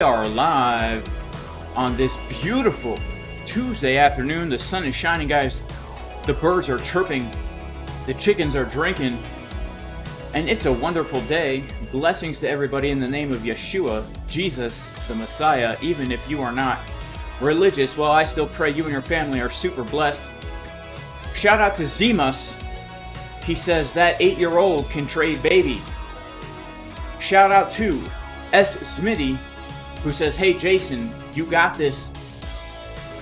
Are live on this beautiful Tuesday afternoon. The sun is shining, guys. The birds are chirping. The chickens are drinking. And it's a wonderful day. Blessings to everybody in the name of Yeshua, Jesus, the Messiah. Even if you are not religious, well, I still pray you and your family are super blessed. Shout out to Zemus. He says that 8-year-old can trade baby. Shout out to S. Smitty, who says, hey Jason, you got this.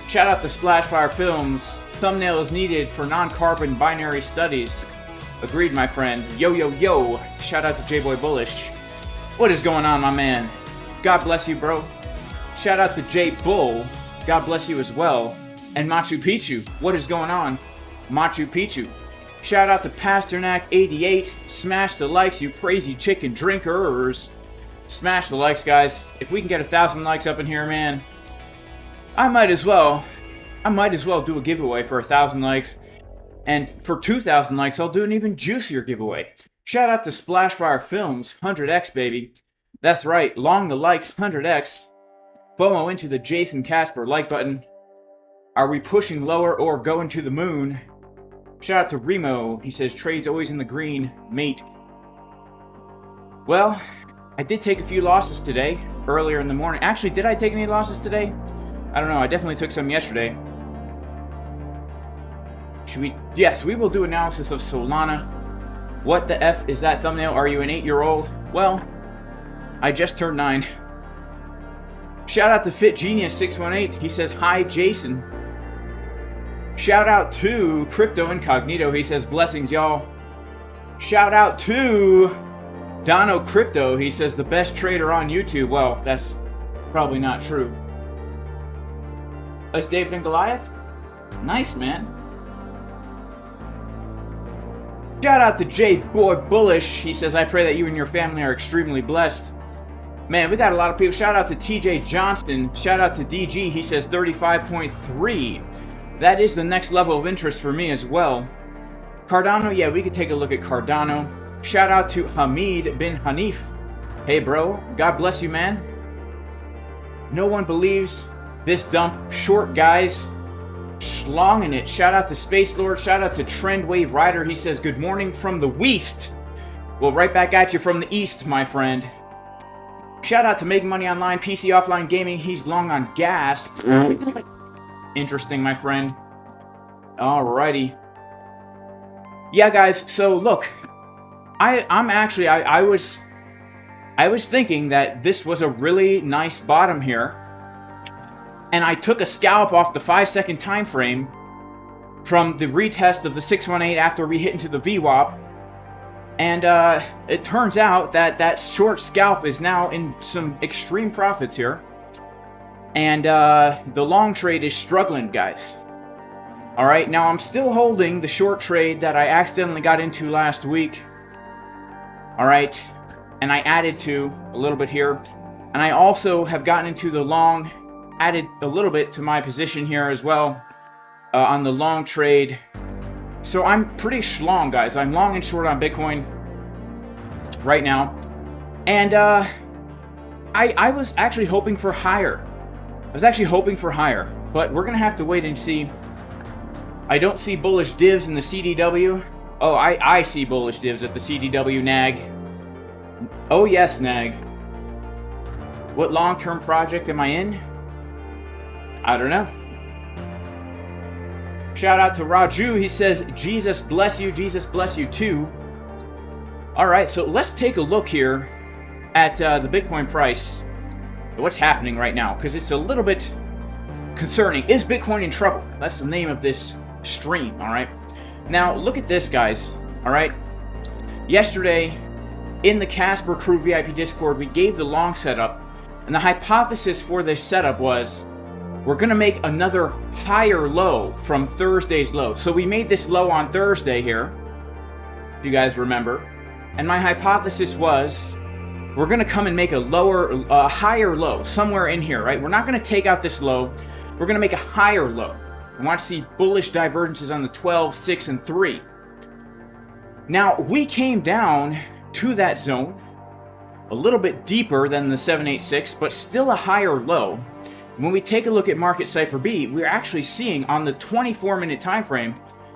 Shout out to Splashfire Films. Thumbnail is needed for non-carbon binary studies. Agreed, my friend. Yo, yo, yo. Shout out to J-Boy Bullish. What is going on, my man? God bless you, bro. Shout out to J Bull. God bless you as well. And Machu Picchu. What is going on? Machu Picchu. Shout out to Pasternak88. Smash the likes, you crazy chicken drinkers. Smash the likes, guys. If we can get 1,000 likes up in here, man, I might as well do a giveaway for 1,000 likes. And for 2,000 likes, I'll do an even juicier giveaway. Shout out to Splashfire Films, 100x, baby. That's right, long the likes, 100x. FOMO into the Jason Casper like button. Are we pushing lower or going to the moon? Shout out to Remo. He says, trades always in the green, mate. Well, I did take a few losses today, earlier in the morning. Actually, did I take any losses today? I don't know. I definitely took some yesterday. Should we? Yes, we will do analysis of Solana. What the F is that thumbnail? Are you an 8-year-old? Well, I just turned 9. Shout out to FitGenius618. He says, hi, Jason. Shout out to Crypto Incognito. He says, blessings, y'all. Shout out to Dono Crypto. He says, the best trader on YouTube. Well, that's probably not true. That's David and Goliath? Nice, man. Shout out to J-Boy Bullish. He says, I pray that you and your family are extremely blessed. Man, we got a lot of people. Shout out to TJ Johnston. Shout out to DG. He says 35.3. That is the next level of interest for me as well. Cardano, yeah, we could take a look at Cardano. Shout out to Hamid bin Hanif. Hey, bro. God bless you, man. No one believes this dump. Short, guys. Schlonging it. Shout out to Space Lord. Shout out to Trend Wave Rider. He says, good morning from the West. Well, right back at you from the East, my friend. Shout out to Making Money Online, PC Offline Gaming. He's long on gas. Interesting, my friend. Alrighty. Yeah, guys. So, look. I was thinking that this was a really nice bottom here, and I took a scalp off the 5-second time frame from the retest of the 618 after we hit into the VWAP, and it turns out that that short scalp is now in some extreme profits here, and the long trade is struggling, guys. All right, now I'm still holding the short trade that I accidentally got into last week. Alright, and I added to a little bit here, and I also have gotten into the long, added a little bit to my position here as well, on the long trade. So I'm pretty schlong, guys. I'm long and short on Bitcoin right now, and I was actually hoping for higher. But we're gonna have to wait and see. I don't see bullish divs in the CDW. Oh, I see bullish divs at the CDW, Nag. Oh, yes, Nag. What long-term project am I in? I don't know. Shout out to Raju. He says, Jesus bless you too. Alright, so let's take a look here at the Bitcoin price. What's happening right now? Because it's a little bit concerning. Is Bitcoin in trouble? That's the name of this stream, alright? Now, look at this, guys, alright? Yesterday, in the Casper Crew VIP Discord, we gave the long setup, and the hypothesis for this setup was we're going to make another higher low from Thursday's low. So we made this low on Thursday here, if you guys remember, and my hypothesis was we're going to come and make a higher low somewhere in here, right? We're not going to take out this low. We're going to make a higher low. I want to see bullish divergences on the 12, 6, and 3. Now, we came down to that zone, a little bit deeper than the 786, but still a higher low. When we take a look at market Cipher B, we're actually seeing on the 24-minute time frame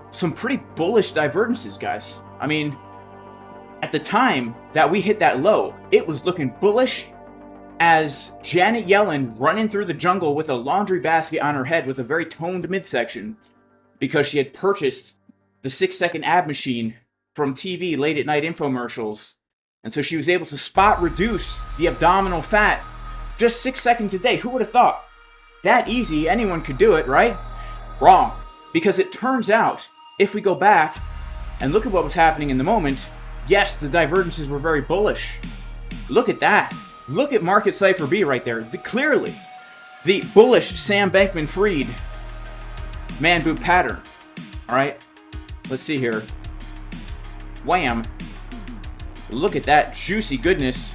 some pretty bullish divergences, guys. I mean, at the time that we hit that low, it was looking bullish as Janet Yellen running through the jungle with a laundry basket on her head with a very toned midsection because she had purchased the 6-second ab machine from TV late at night infomercials. And so she was able to spot reduce the abdominal fat just 6 seconds a day. Who would have thought? That easy, anyone could do it, right? Wrong. Because it turns out, if we go back and look at what was happening in the moment, yes, the divergences were very bullish. Look at that. Look at market Cipher B right there. Clearly, the bullish Sam Bankman-Fried man boot pattern. All right, let's see here. Wham. Look at that juicy goodness.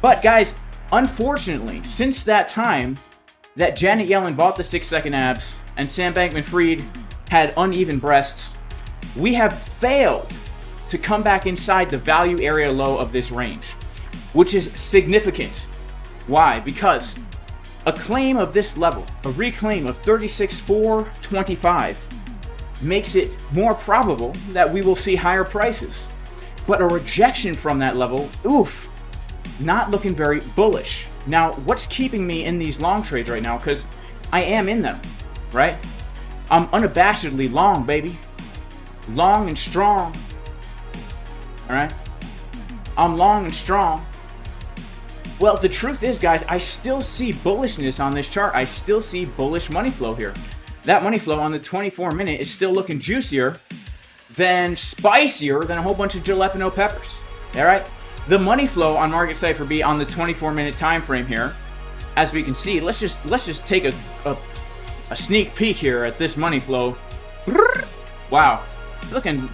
But guys, unfortunately, since that time that Janet Yellen bought the 6-second abs and Sam Bankman-Fried had uneven breasts, we have failed to come back inside the value area low of this range, which is significant. Why? Because a claim of this level, a reclaim of 36,425, makes it more probable that we will see higher prices. But a rejection from that level, oof, not looking very bullish. Now, what's keeping me in these long trades right now? Because I am in them, right? I'm unabashedly long, baby. Long and strong. All right? I'm long and strong. Well, the truth is, guys, I still see bullishness on this chart. I still see bullish money flow here. That money flow on the 24-minute is still looking juicier spicier than a whole bunch of jalapeno peppers. All right? The money flow on market Cipher B on the 24-minute time frame here, as we can see, let's just take a sneak peek here at this money flow. Wow, it's looking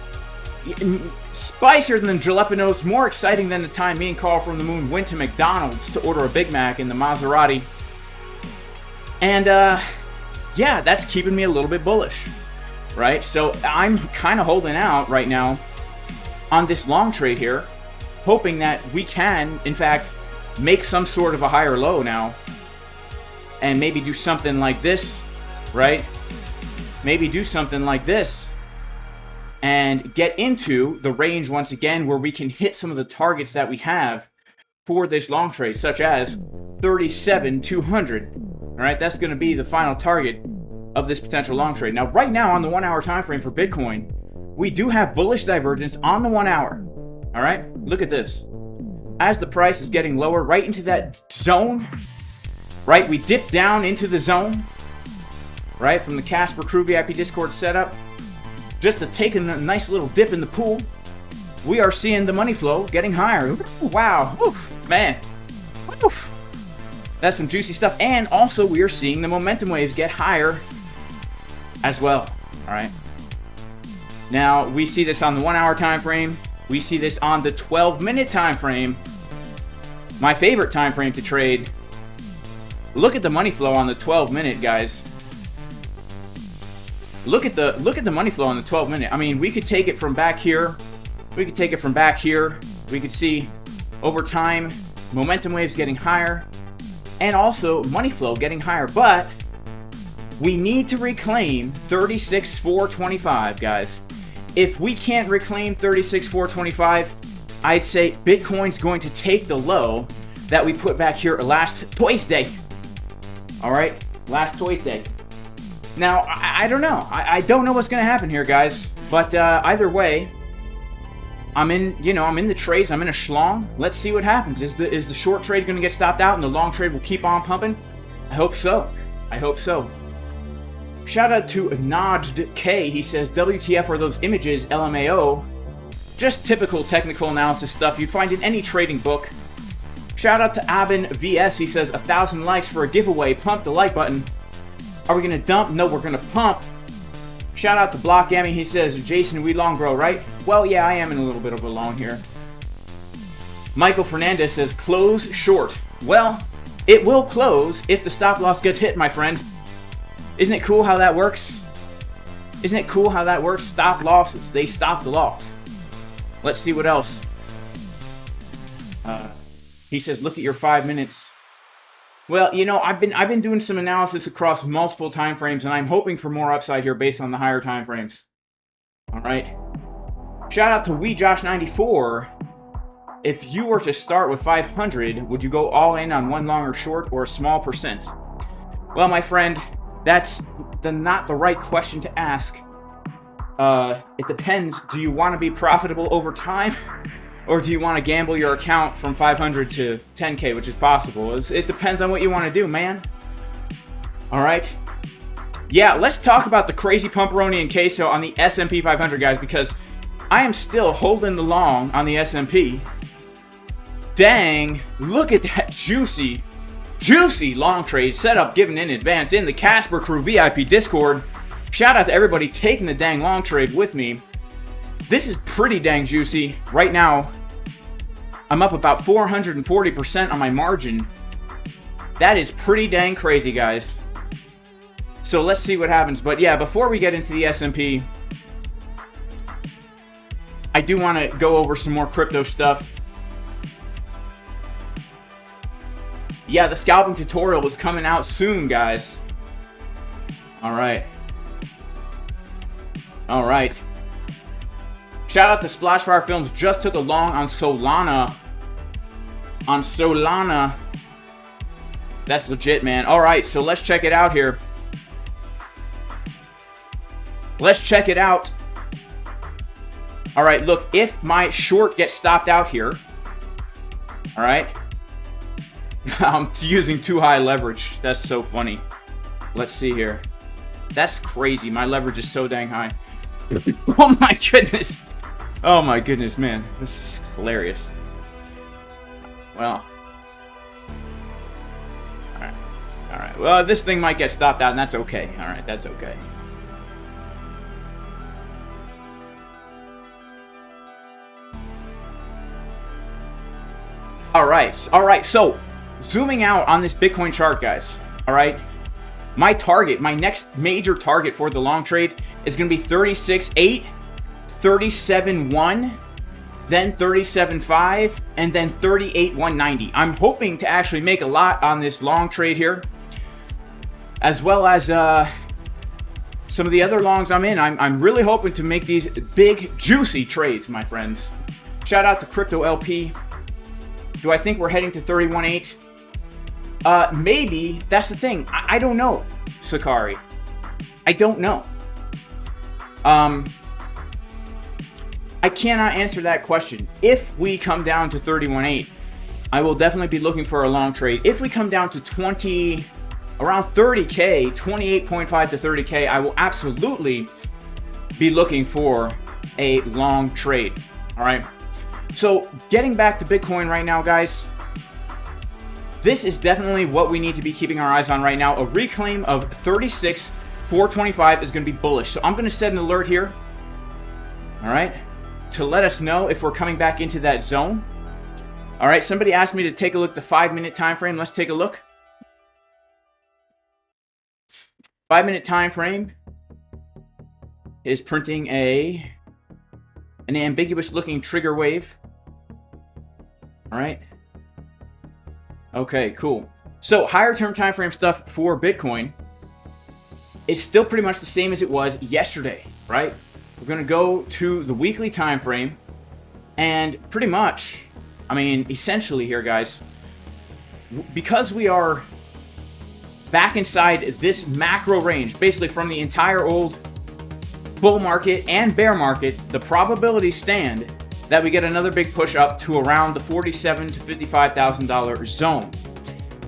spicier than jalapenos, more exciting than the time me and Carl from the Moon went to McDonald's to order a Big Mac in the Maserati. And yeah, that's keeping me a little bit bullish, right? So I'm kind of holding out right now on this long trade here, hoping that we can, in fact, make some sort of a higher low now and maybe do something like this, right? Maybe do something like this and get into the range once again where we can hit some of the targets that we have for this long trade, such as 37,200. All right, that's going to be the final target of this potential long trade. Now, right now on the 1 hour time frame for Bitcoin, we do have bullish divergence on the 1 hour. All right, look at this. As the price is getting lower, right into that zone, right? We dip down into the zone, right? From the Casper Crew VIP Discord setup, just to take a nice little dip in the pool. We are seeing the money flow getting higher. Ooh, wow, oof, man, oof. That's some juicy stuff. And also we are seeing the momentum waves get higher as well. All right. Now we see this on the 1 hour time frame. We see this on the 12-minute time frame. My favorite time frame to trade. Look at the money flow on the 12-minute, guys. Look at the money flow on the 12-minute. I mean, we could take it from back here. We could take it from back here. We could see over time momentum waves getting higher and also money flow getting higher. But we need to reclaim 36,425, guys. If we can't reclaim 36,425, I'd say Bitcoin's going to take the low that we put back here last Tuesday. All right, last Tuesday. Now, I don't know. I don't know what's going to happen here, guys. But either way, I'm in the trades. I'm in a schlong. Let's see what happens. Is the short trade going to get stopped out and the long trade will keep on pumping? I hope so. I hope so. Shout out to Najd K. He says, WTF are those images, LMAO? Just typical technical analysis stuff you'd find in any trading book. Shout out to Abin VS. He says, 1,000 likes for a giveaway. Pump the like button. Are we going to dump? No, we're going to pump. Shout out to Block Yami. He says, Jason, we long bro, right? Well, yeah, I am in a little bit of a long here. Michael Fernandez says, close short. Well, it will close if the stop loss gets hit, my friend. Isn't it cool how that works? Isn't it cool how that works? Stop losses. They stop the loss. Let's see what else. He says, look at your 5 minutes. Well, you know, I've been doing some analysis across multiple time frames, and I'm hoping for more upside here based on the higher time frames. All right. Shout out to WeJosh94. If you were to start with 500, would you go all in on one long or short or a small percent? Well, my friend, that's not the right question to ask. It depends. Do you want to be profitable over time? Or do you want to gamble your account from 500 to 10K, which is possible? It depends on what you want to do, man. All right. Yeah, let's talk about the crazy pumperoni and queso on the S&P 500, guys, because I am still holding the long on the S&P. Dang, look at that juicy long trade set up given in advance in the Casper Crew VIP Discord. Shout out to everybody taking the dang long trade with me. This is pretty dang juicy. Right now, I'm up about 440% on my margin. That is pretty dang crazy, guys. So let's see what happens. But yeah, before we get into the S&P, I do want to go over some more crypto stuff. Yeah, the scalping tutorial is coming out soon, guys. All right. Shout out to Splashfire Films. Just took a long on Solana. That's legit, man. All right, so let's check it out here. Let's check it out. All right, look, if my short gets stopped out here, all right, I'm using too high leverage. That's so funny. Let's see here. That's crazy. My leverage is so dang high. Oh my goodness. Oh my goodness, man. This is hilarious. Well. Alright. Well, this thing might get stopped out, and that's okay. Alright, that's okay. Alright, so zooming out on this Bitcoin chart, guys. Alright. My target, my next major target for the long trade is going to be 36.8, 37.1, then 37.5, and then 38.190. I'm hoping to actually make a lot on this long trade here, as well as some of the other longs I'm in. I'm really hoping to make these big, juicy trades, my friends. Shout out to Crypto LP. Do I think we're heading to 31.8? Maybe. That's the thing. I don't know, Sakari. I don't know. I cannot answer that question. If we come down to 31.8, I will definitely be looking for a long trade. If we come down to around 30K, 28.5 to 30K, I will absolutely be looking for a long trade. All right. So getting back to Bitcoin right now, guys, this is definitely what we need to be keeping our eyes on right now. A reclaim of 36,425 is going to be bullish. So I'm going to set an alert here, all right, to let us know if we're coming back into that zone. All right, somebody asked me to take a look at the 5-minute time frame. Let's take a look. 5-minute time frame is printing an ambiguous looking trigger wave. All right. Okay, cool. So higher term time frame stuff for Bitcoin is still pretty much the same as it was yesterday, right? We're going to go to the weekly time frame, and pretty much, I mean, essentially here, guys, because we are back inside this macro range, basically from the entire old bull market and bear market, the probabilities stand that we get another big push up to around the $47,000 to $55,000 zone.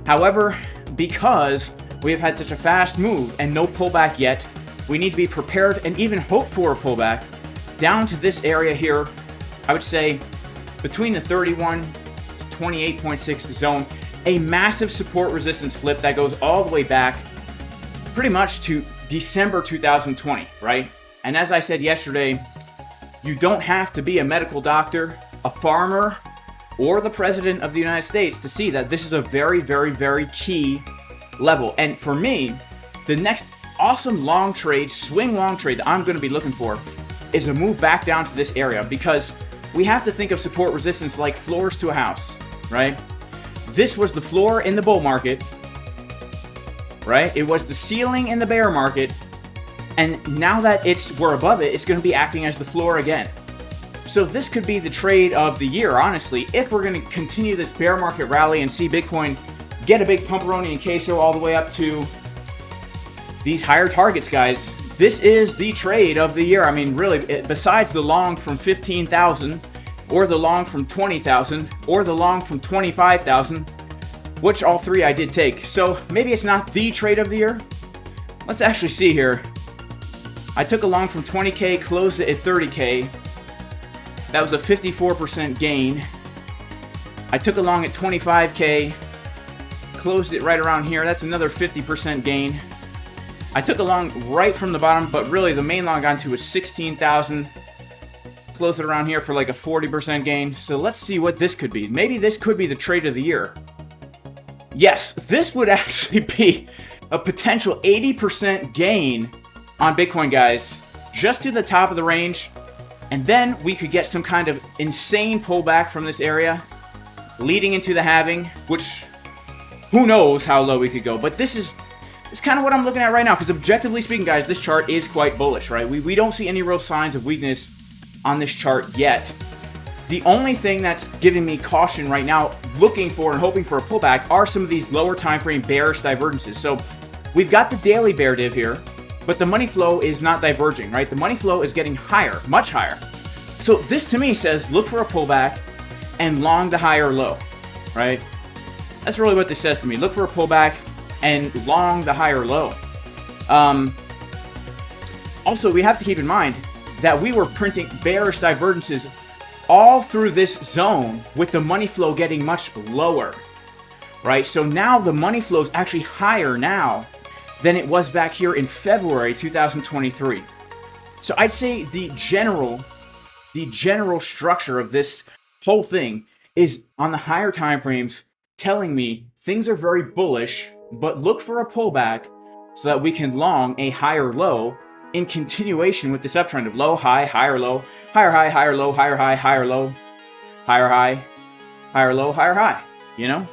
However, because we have had such a fast move and no pullback yet, we need to be prepared and even hope for a pullback down to this area here. I would say between the 31 to 28.6 zone, a massive support resistance flip that goes all the way back pretty much to December 2020, right? And as I said yesterday, you don't have to be a medical doctor, a farmer, or the president of the United States to see that this is a very, very, very key level. And for me, the next awesome long trade, swing long trade that I'm going to be looking for is a move back down to this area, because we have to think of support resistance like floors to a house, right? this was the floor in the bull market, right? It was the ceiling in the bear market. And now that we're above it, it's going to be acting as the floor again. So this could be the trade of the year, honestly, if we're going to continue this bear market rally and see Bitcoin get a big pumperoni and queso all the way up to these higher targets, guys. This is the trade of the year. I mean, really, besides the long from 15,000 or the long from 20,000 or the long from 25,000, which all three I did take. So maybe it's not the trade of the year. Let's actually see here. I took a long from 20K, closed it at 30K. That was a 54% gain. I took a long at 25K, closed it right around here. That's another 50% gain. I took a long right from the bottom, but really the main long I got into was 16,000. Closed it around here for like a 40% gain. So let's see what this could be. Maybe this could be the trade of the year. Yes, this would actually be a potential 80% gain on Bitcoin, guys, just to the top of the range. And then we could get some kind of insane pullback from this area leading into the halving, which who knows how low we could go. But this is kind of what I'm looking at right now, because objectively speaking, guys, this chart is quite bullish, right? We don't see any real signs of weakness on this chart yet. The only thing that's giving me caution right now, looking for and hoping for a pullback, are some of these lower time frame bearish divergences. So we've got the daily bear div here, but the money flow is not diverging, right? The money flow is getting higher, much higher. So this to me says look for a pullback and long the higher low, right? That's really what this says to me. Look for a pullback and long the higher low. Also, we have to keep in mind that we were printing bearish divergences all through this zone with the money flow getting much lower, right? So now the money flow is actually higher now than it was back here in February 2023. So I'd say the general structure of this whole thing is on the higher time frames telling me things are very bullish, but look for a pullback so that we can long a higher low in continuation with this uptrend of low, high, higher, low, higher, high, higher, low, higher, high, higher, low, higher, high, higher, low, higher, high. You know,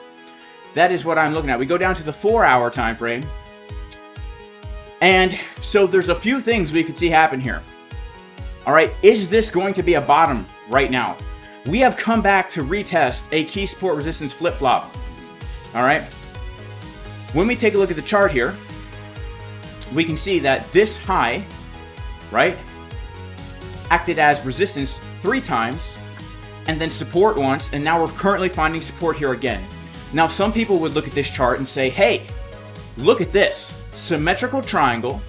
that is what I'm looking at. We go down to the 4-hour time frame. And so there's a few things we could see happen here. All right, is this going to be a bottom right now? We have come back to retest a key support resistance flip-flop. All right. When we take a look at the chart here, we can see that this high, right, acted as resistance 3 times and then support once, and now we're currently finding support here again. Now, some people would look at this chart and say, hey, look at this. Symmetrical triangle,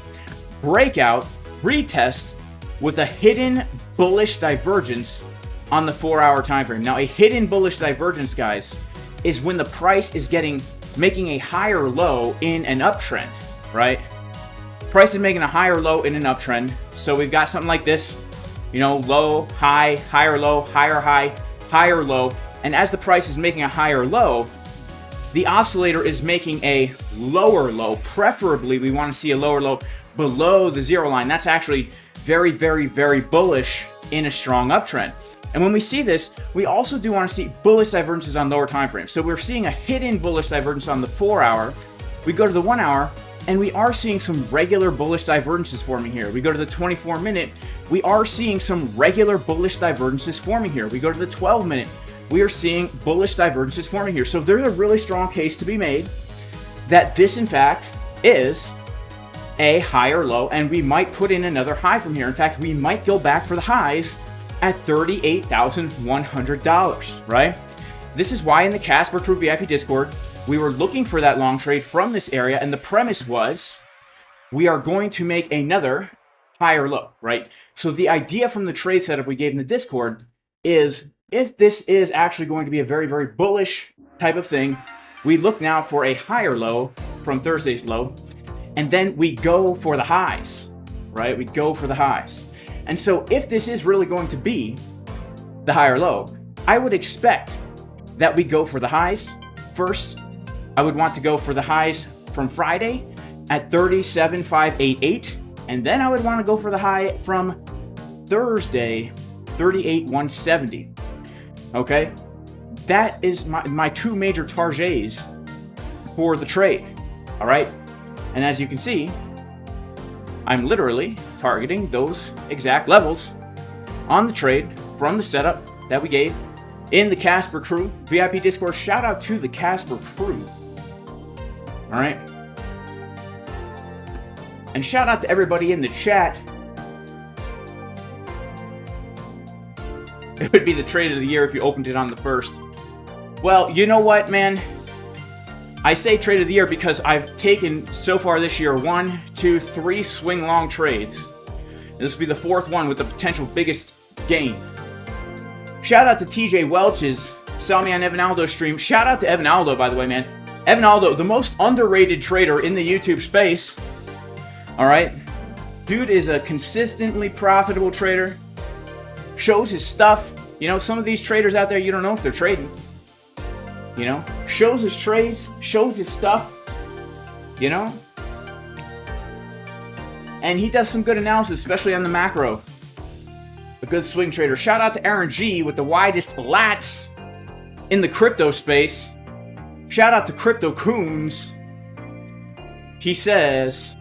breakout, retest with a hidden bullish divergence on the 4-hour time frame. Now, a hidden bullish divergence, guys, is when the price is making a higher low in an uptrend, right? Price is making a higher low in an uptrend. So we've got something like this, you know, low, high, higher low, higher high, higher low. And as the price is making a higher low, the oscillator is making a lower low. Preferably, we want to see a lower low below the 0 line. That's actually very, very, very bullish in a strong uptrend. And when we see this, we also do want to see bullish divergences on lower time frames. So we're seeing a hidden bullish divergence on the 4-hour. We go to the 1-hour, and we are seeing some regular bullish divergences forming here. We go to the 24-minute, we are seeing some regular bullish divergences forming here. We go to the 12-minute, we are seeing bullish divergences forming here. So there's a really strong case to be made that this, in fact, is a higher low, and we might put in another high from here. In fact, we might go back for the highs at $38,100, right? This is why in the Casper True VIP Discord, we were looking for that long trade from this area, and the premise was we are going to make another higher low, right? So the idea from the trade setup we gave in the Discord is if this is actually going to be a very, very bullish type of thing, we look now for a higher low from Thursday's low, and then we go for the highs, right? We go for the highs. And so if this is really going to be the higher low, I would expect that we go for the highs first. I would want to go for the highs from Friday at 37,588, and then I would want to go for the high from Thursday, 38,170. Okay? that is my two major targets for the trade. All right, and as you can see, I'm literally targeting those exact levels on the trade from the setup that we gave in the Casper crew VIP Discord. Shout out to the Casper crew. All right, and shout out to everybody in the chat. It would be the trade of the year if you opened it on the 1st. Well, you know what, man? I say trade of the year because I've taken, so far this year, 1, 2, 3 swing long trades. This will be the 4th one with the potential biggest gain. Shout out to TJ Welch's Saw Me on Evan Aldo's stream. Shout out to Evan Aldo, by the way, man. Evan Aldo, the most underrated trader in the YouTube space. All right? Dude is a consistently profitable trader. Shows his stuff. You know, some of these traders out there, you don't know if they're trading. You know, shows his trades, shows his stuff. You know, and he does some good analysis, especially on the macro. A good swing trader. Shout out to Aaron G with the widest lats in the crypto space. Shout out to Crypto Coons. He says,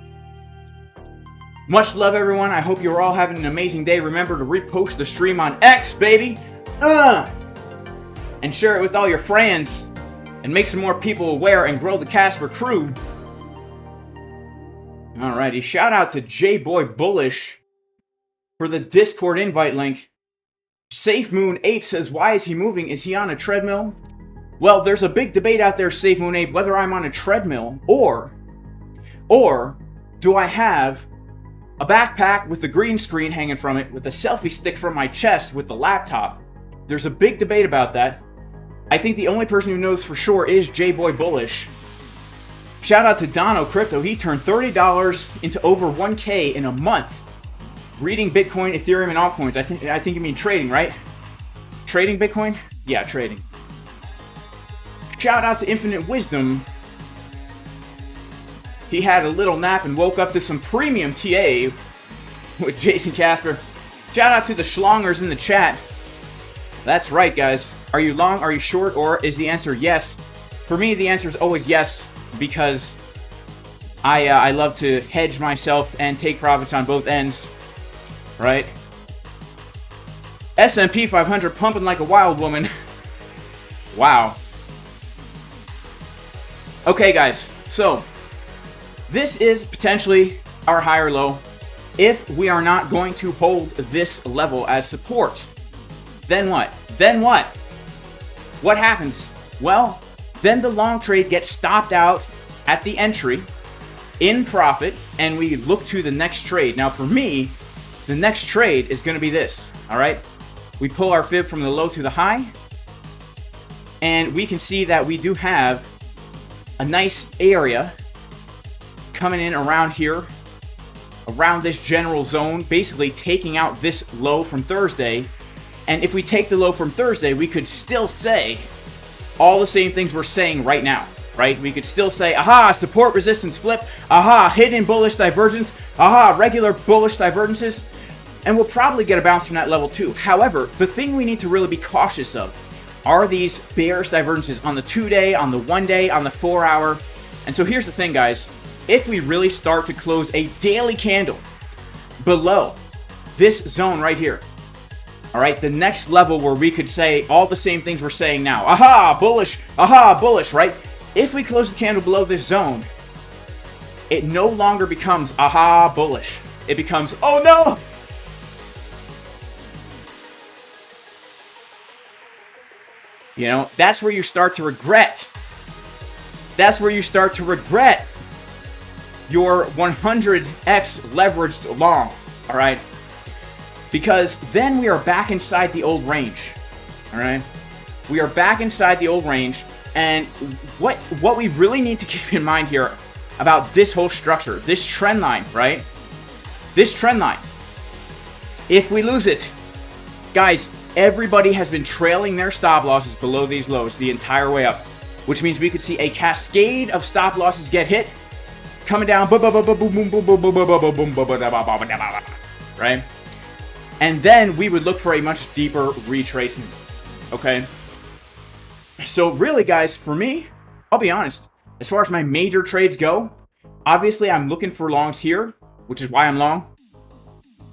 much love, everyone. I hope you're all having an amazing day. Remember to repost the stream on X, baby. And share it with all your friends. And make some more people aware and grow the Casper crew. Alrighty. Shout out to J-Boy Bullish for the Discord invite link. Safe Moon Ape says, why is he moving? Is he on a treadmill? Well, there's a big debate out there, Safe Moon Ape, whether I'm on a treadmill or do I have a backpack with the green screen hanging from it with a selfie stick from my chest with the laptop. There's a big debate about that. I think the only person who knows for sure is J-Boy Bullish. Shout out to Dono Crypto. He turned $30 into over 1K in a month. Reading Bitcoin, Ethereum, and altcoins. I think you mean trading, right? Trading Bitcoin? Yeah, trading. Shout out to Infinite Wisdom. He had a little nap and woke up to some premium TA with Jason Casper. Shout out to the Schlongers in the chat. That's right, guys. Are you long, are you short, or is the answer yes? For me, the answer is always yes, because I love to hedge myself and take profits on both ends, right? S&P 500 pumping like a wild woman. Wow. Okay, guys, so this is potentially our high or low. If we are not going to hold this level as support, then what? Then what? What happens? Well, then the long trade gets stopped out at the entry in profit, and we look to the next trade. Now, for me, the next trade is going to be this, all right? We pull our fib from the low to the high, and we can see that we do have a nice area coming in around here, around this general zone, basically taking out this low from Thursday. And if we take the low from Thursday, we could still say all the same things we're saying right now, right? We could still say, aha, support resistance flip, aha, hidden bullish divergence, aha, regular bullish divergences, and we'll probably get a bounce from that level too. However, the thing we need to really be cautious of are these bearish divergences on the 2-day, on the 1-day, on the 4-hour. And so here's the thing, guys. If we really start to close a daily candle below this zone right here, all right, the next level where we could say all the same things we're saying now. Aha, bullish, right? If we close the candle below this zone, it no longer becomes aha, bullish. It becomes, oh no! You know, that's where you start to regret. That's where you start to regret your 100x leveraged long, all right? Because then we are back inside the old range, all right? We are back inside the old range, and what we really need to keep in mind here about this whole structure, this trend line, right? This trend line, if we lose it, guys, everybody has been trailing their stop losses below these lows the entire way up, which means we could see a cascade of stop losses get hit, coming down, right? And then we would look for a much deeper retracement, okay? So really, guys, for me, I'll be honest. As far as my major trades go, obviously I'm looking for longs here, which is why I'm long.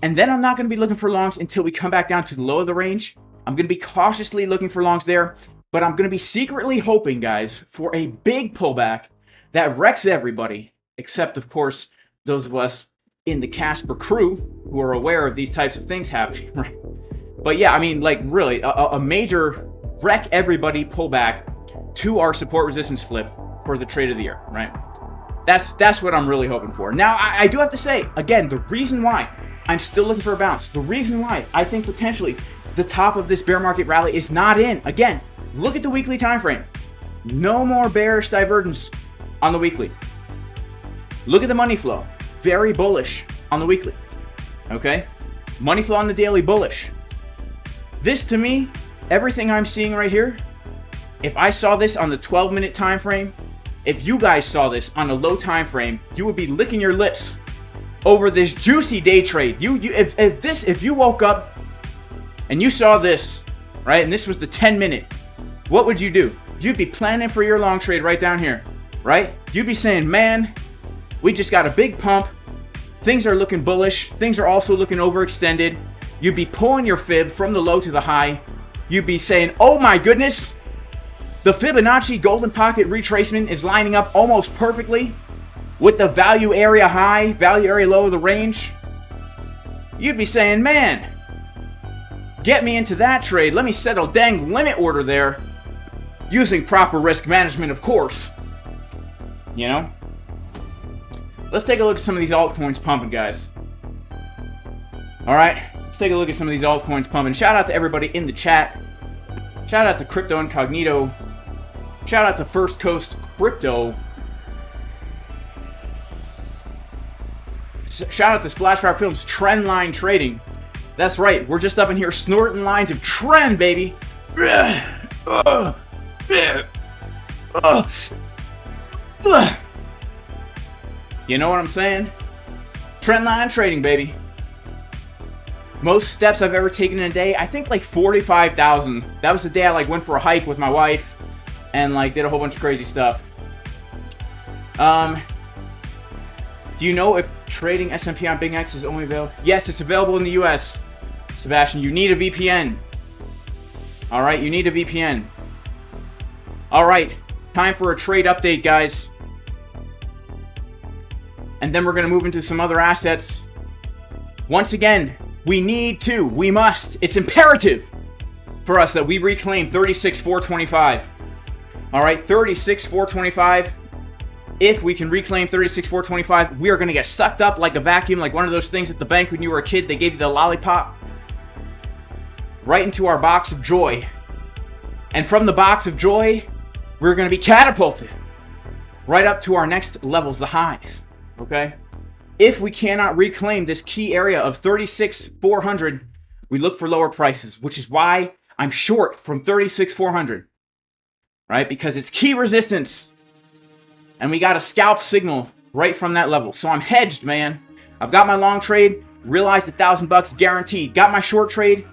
And then I'm not going to be looking for longs until we come back down to the low of the range. I'm going to be cautiously looking for longs there. But I'm going to be secretly hoping, guys, for a big pullback that wrecks everybody. Except, of course, those of us in the Casper crew who are aware of these types of things happening, right? But yeah, I mean, like, really, a major wreck everybody pullback to our support resistance flip for the trade of the year, right? That's what I'm really hoping for. Now, I do have to say, again, the reason why I'm still looking for a bounce, the reason why I think potentially the top of this bear market rally is not in, again, look at the weekly time frame. No more bearish divergence on the weekly. Look at the money flow. Very bullish on the weekly. Okay? Money flow on the daily, bullish. This, to me, everything I'm seeing right here, if I saw this on the 12-minute time frame, if you guys saw this on a low time frame, you would be licking your lips over this juicy day trade. If you woke up and you saw this, right, and this was the 10-minute, what would you do? You'd be planning for your long trade right down here, right? You'd be saying, man, we just got a big pump. Things are looking bullish. Things are also looking overextended. You'd be pulling your fib from the low to the high. You'd be saying, oh my goodness, the Fibonacci golden pocket retracement is lining up almost perfectly with the value area high, value area low of the range. You'd be saying, man, get me into that trade. Let me settle dang limit order there. Using proper risk management, of course. You know? Let's take a look at some of these altcoins pumping, guys. Alright, let's take a look at some of these altcoins pumping. Shout out to everybody in the chat. Shout out to Crypto Incognito. Shout out to First Coast Crypto. Shout out to Splashfire Films Trendline Trading. That's right, we're just up in here snorting lines of trend, baby. You know what I'm saying? Trendline trading, baby. Most steps I've ever taken in a day, I think like 45,000. That was the day I like went for a hike with my wife and like did a whole bunch of crazy stuff. Do you know if trading S&P on BitGet is only available? Yes, it's available in the US. Sebastian, you need a VPN. All right, you need a VPN. All right, time for a trade update, guys. And then we're going to move into some other assets. Once again, we must, it's imperative for us that we reclaim 36,425. All right, 36,425. If we can reclaim 36,425, we are going to get sucked up like a vacuum, like one of those things at the bank when you were a kid, they gave you the lollipop. Right into our box of joy. And from the box of joy, we're going to be catapulted right up to our next levels, the highs. Okay? If we cannot reclaim this key area of 36,400, we look for lower prices, which is why I'm short from 36,400. Right? Because it's key resistance. And we got a scalp signal right from that level. So I'm hedged, man. I've got my long trade, realized $1,000 guaranteed. Got my short trade.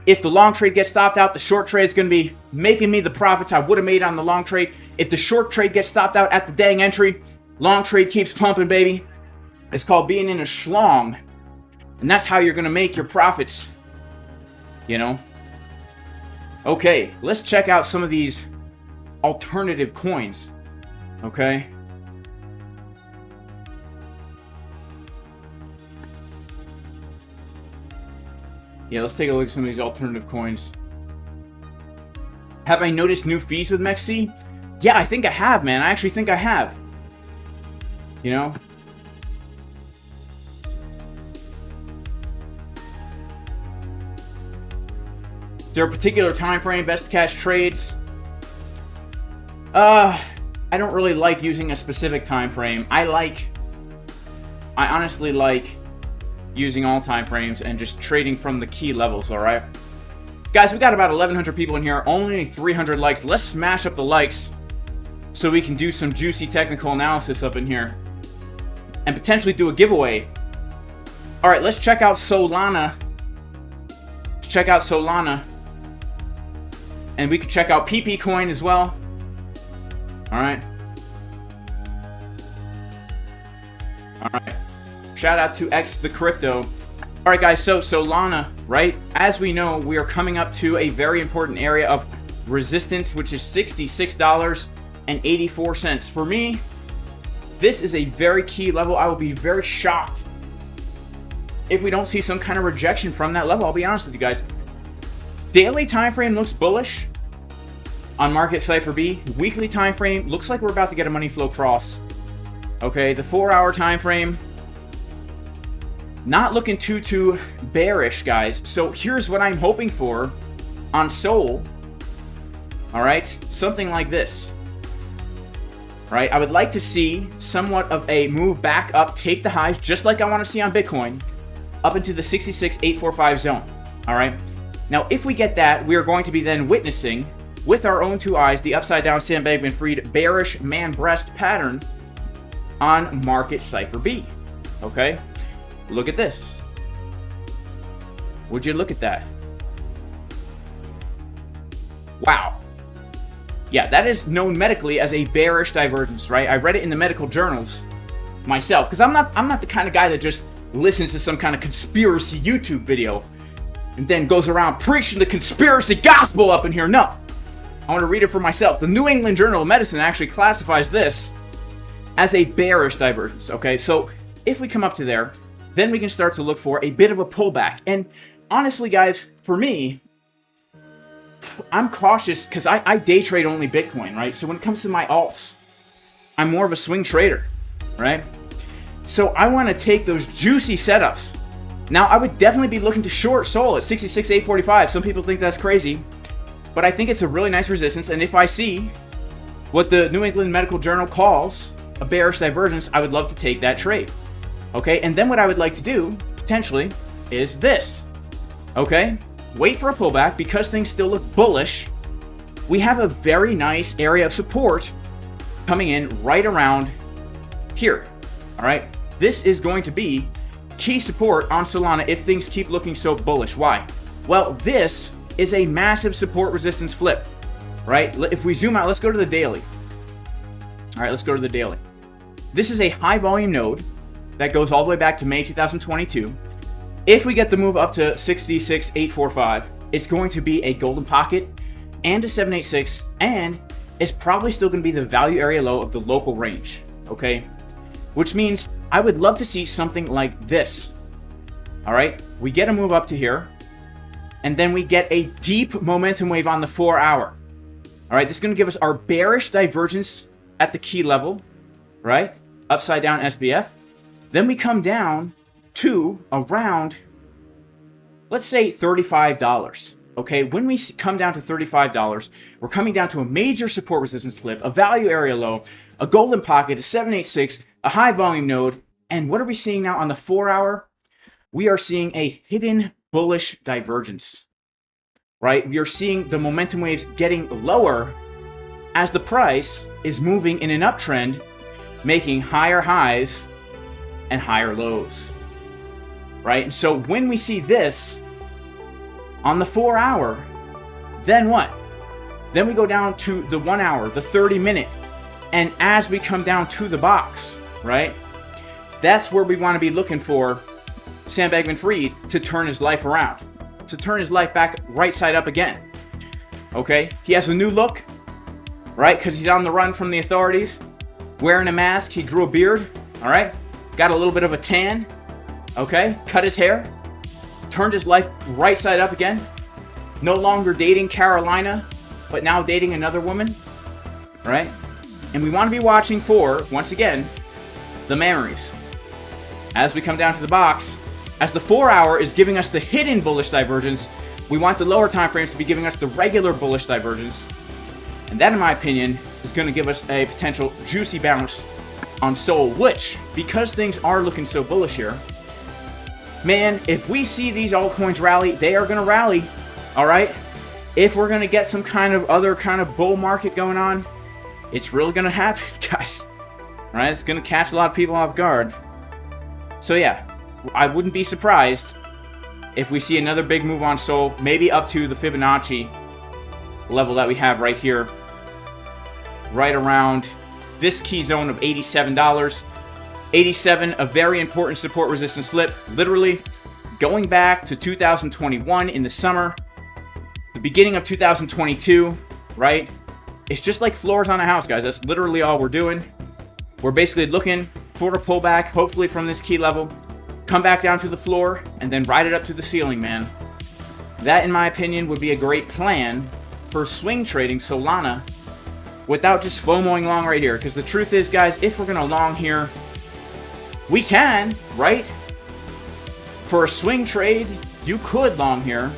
If the long trade gets stopped out, the short trade is going to be making me the profits I would have made on the long trade. If the short trade gets stopped out at the dang entry, long trade keeps pumping, baby. It's called being in a schlong. And that's how you're going to make your profits. You know? Okay, let's check out some of these alternative coins. Okay? Yeah, let's take a look at some of these alternative coins. Have I noticed new fees with MEXC? Yeah, I think I have, man. I actually think I have. You know? Is there a particular time frame best to catch trades? I don't really like using a specific time frame. I honestly like using all time frames and just trading from the key levels, all right? Guys, we got about 1,100 people in here, only 300 likes. Let's smash up the likes so we can do some juicy technical analysis up in here and potentially do a giveaway. All right, let's check out Solana. Let's check out Solana. And we could check out PP Coin as well. All right. All right. Shout out to X the Crypto. All right, guys. So Solana, right? As we know, we are coming up to a very important area of resistance, which is $66.84. For me, this is a very key level. I will be very shocked if we don't see some kind of rejection from that level. I'll be honest with you guys. Daily time frame looks bullish on market Cipher B. Weekly time frame looks like we're about to get a money flow cross. Okay, the 4-hour time frame, not looking too bearish, guys. So here's what I'm hoping for on Sol. All right, something like this. Right, I would like to see somewhat of a move back up, take the highs, just like I want to see on Bitcoin, up into the 66,845 zone. All right. Now, if we get that, we are going to be then witnessing, with our own 2 eyes, the upside down Sam Bankman-Fried bearish man breast pattern on market Cipher B. Okay, look at this. Would you look at that? Wow. Yeah, that is known medically as a bearish divergence, right? I read it in the medical journals myself, because I'm not the kind of guy that just listens to some kind of conspiracy YouTube video and then goes around preaching the conspiracy gospel up in here. No. I want to read it for myself. The New England Journal of Medicine actually classifies this as a bearish divergence, okay? So if we come up to there, then we can start to look for a bit of a pullback. And honestly, guys, for me, I'm cautious because I day trade only Bitcoin, right? So when it comes to my alts, I'm more of a swing trader, right? So I want to take those juicy setups. Now, I would definitely be looking to short Sol at 66,845. Some people think that's crazy, but I think it's a really nice resistance. And if I see what the New England Medical Journal calls a bearish divergence, I would love to take that trade. Okay, and then what I would like to do, potentially, is this. Okay, wait for a pullback because things still look bullish. We have a very nice area of support coming in right around here. All right, this is going to be key support on Solana if things keep looking so bullish. Why? Well, this is a massive support resistance flip, right? If we zoom out, let's go to the daily. All right, let's go to the daily. This is a high volume node that goes all the way back to May 2022. If we get the move up to 66,845, it's going to be a golden pocket and a 786, and it's probably still going to be the value area low of the local range, okay? Which means I would love to see something like this. All right, we get a move up to here, and then we get a deep momentum wave on the 4-hour. All right, this is going to give us our bearish divergence at the key level, right? Upside down SBF. Then we come down to around, let's say $35. Okay, when we come down to $35, we're coming down to a major support resistance flip, a value area low, a golden pocket, a 786, a high volume node. And what are we seeing now on the 4-hour? We are seeing a hidden bullish divergence, right? We are seeing the momentum waves getting lower as the price is moving in an uptrend, making higher highs and higher lows, right? And so when we see this on the 4-hour, then what? Then we go down to the 1 hour, the 30-minute, and as we come down to the box, right? That's where we want to be looking for Sam Bankman-Fried to turn his life around, to turn his life back right side up again. Okay? He has a new look, right? Because he's on the run from the authorities, wearing a mask. He grew a beard, all right? Got a little bit of a tan, okay? Cut his hair, turned his life right side up again. No longer dating Carolina, but now dating another woman, right? And we want to be watching for, once again, the memories. As we come down to the box, as the 4-hour is giving us the hidden bullish divergence, we want the lower time frames to be giving us the regular bullish divergence. And that, in my opinion, is going to give us a potential juicy bounce on Sol, which, because things are looking so bullish here, man, if we see these altcoins rally, they are going to rally, all right? If we're going to get some kind of other kind of bull market going on, it's really going to happen, guys. All right, it's going to catch a lot of people off guard. So yeah, I wouldn't be surprised if we see another big move on Sol, maybe up to the Fibonacci level that we have right here, right around this key zone of $87. 87, a very important support resistance flip. Literally going back to 2021 in the summer, the beginning of 2022, right? It's just like floors on a house, guys. That's literally all we're doing. We're basically looking for a pullback, hopefully from this key level, come back down to the floor, and then ride it up to the ceiling, man. That, in my opinion, would be a great plan for swing trading Solana without just FOMOing long right here. Because the truth is, guys, if we're going to long here, we can, right? For a swing trade, you could long here.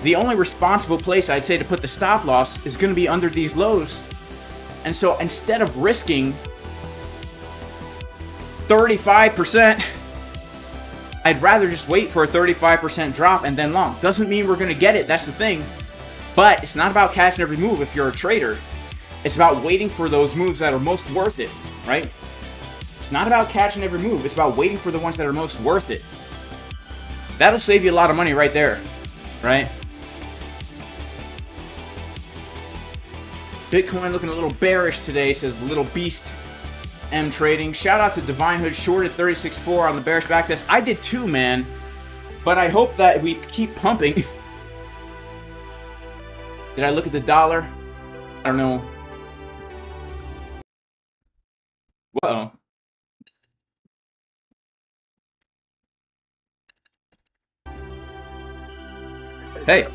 The only responsible place I'd say to put the stop loss is going to be under these lows. And so instead of risking 35%, I'd rather just wait for a 35% drop and then long. Doesn't mean we're going to get it, that's the thing. But it's not about catching every move if you're a trader. It's about waiting for those moves that are most worth it, right? It's not about catching every move. It's about waiting for the ones that are most worth it. That'll save you a lot of money right there, right? Bitcoin looking a little bearish today, says Little Beast M Trading. Shout out to Divine Hood, shorted 36.4 on the bearish backtest. I did too, man. But I hope that we keep pumping. Did I look at the dollar? I don't know. Uh-oh. Hey.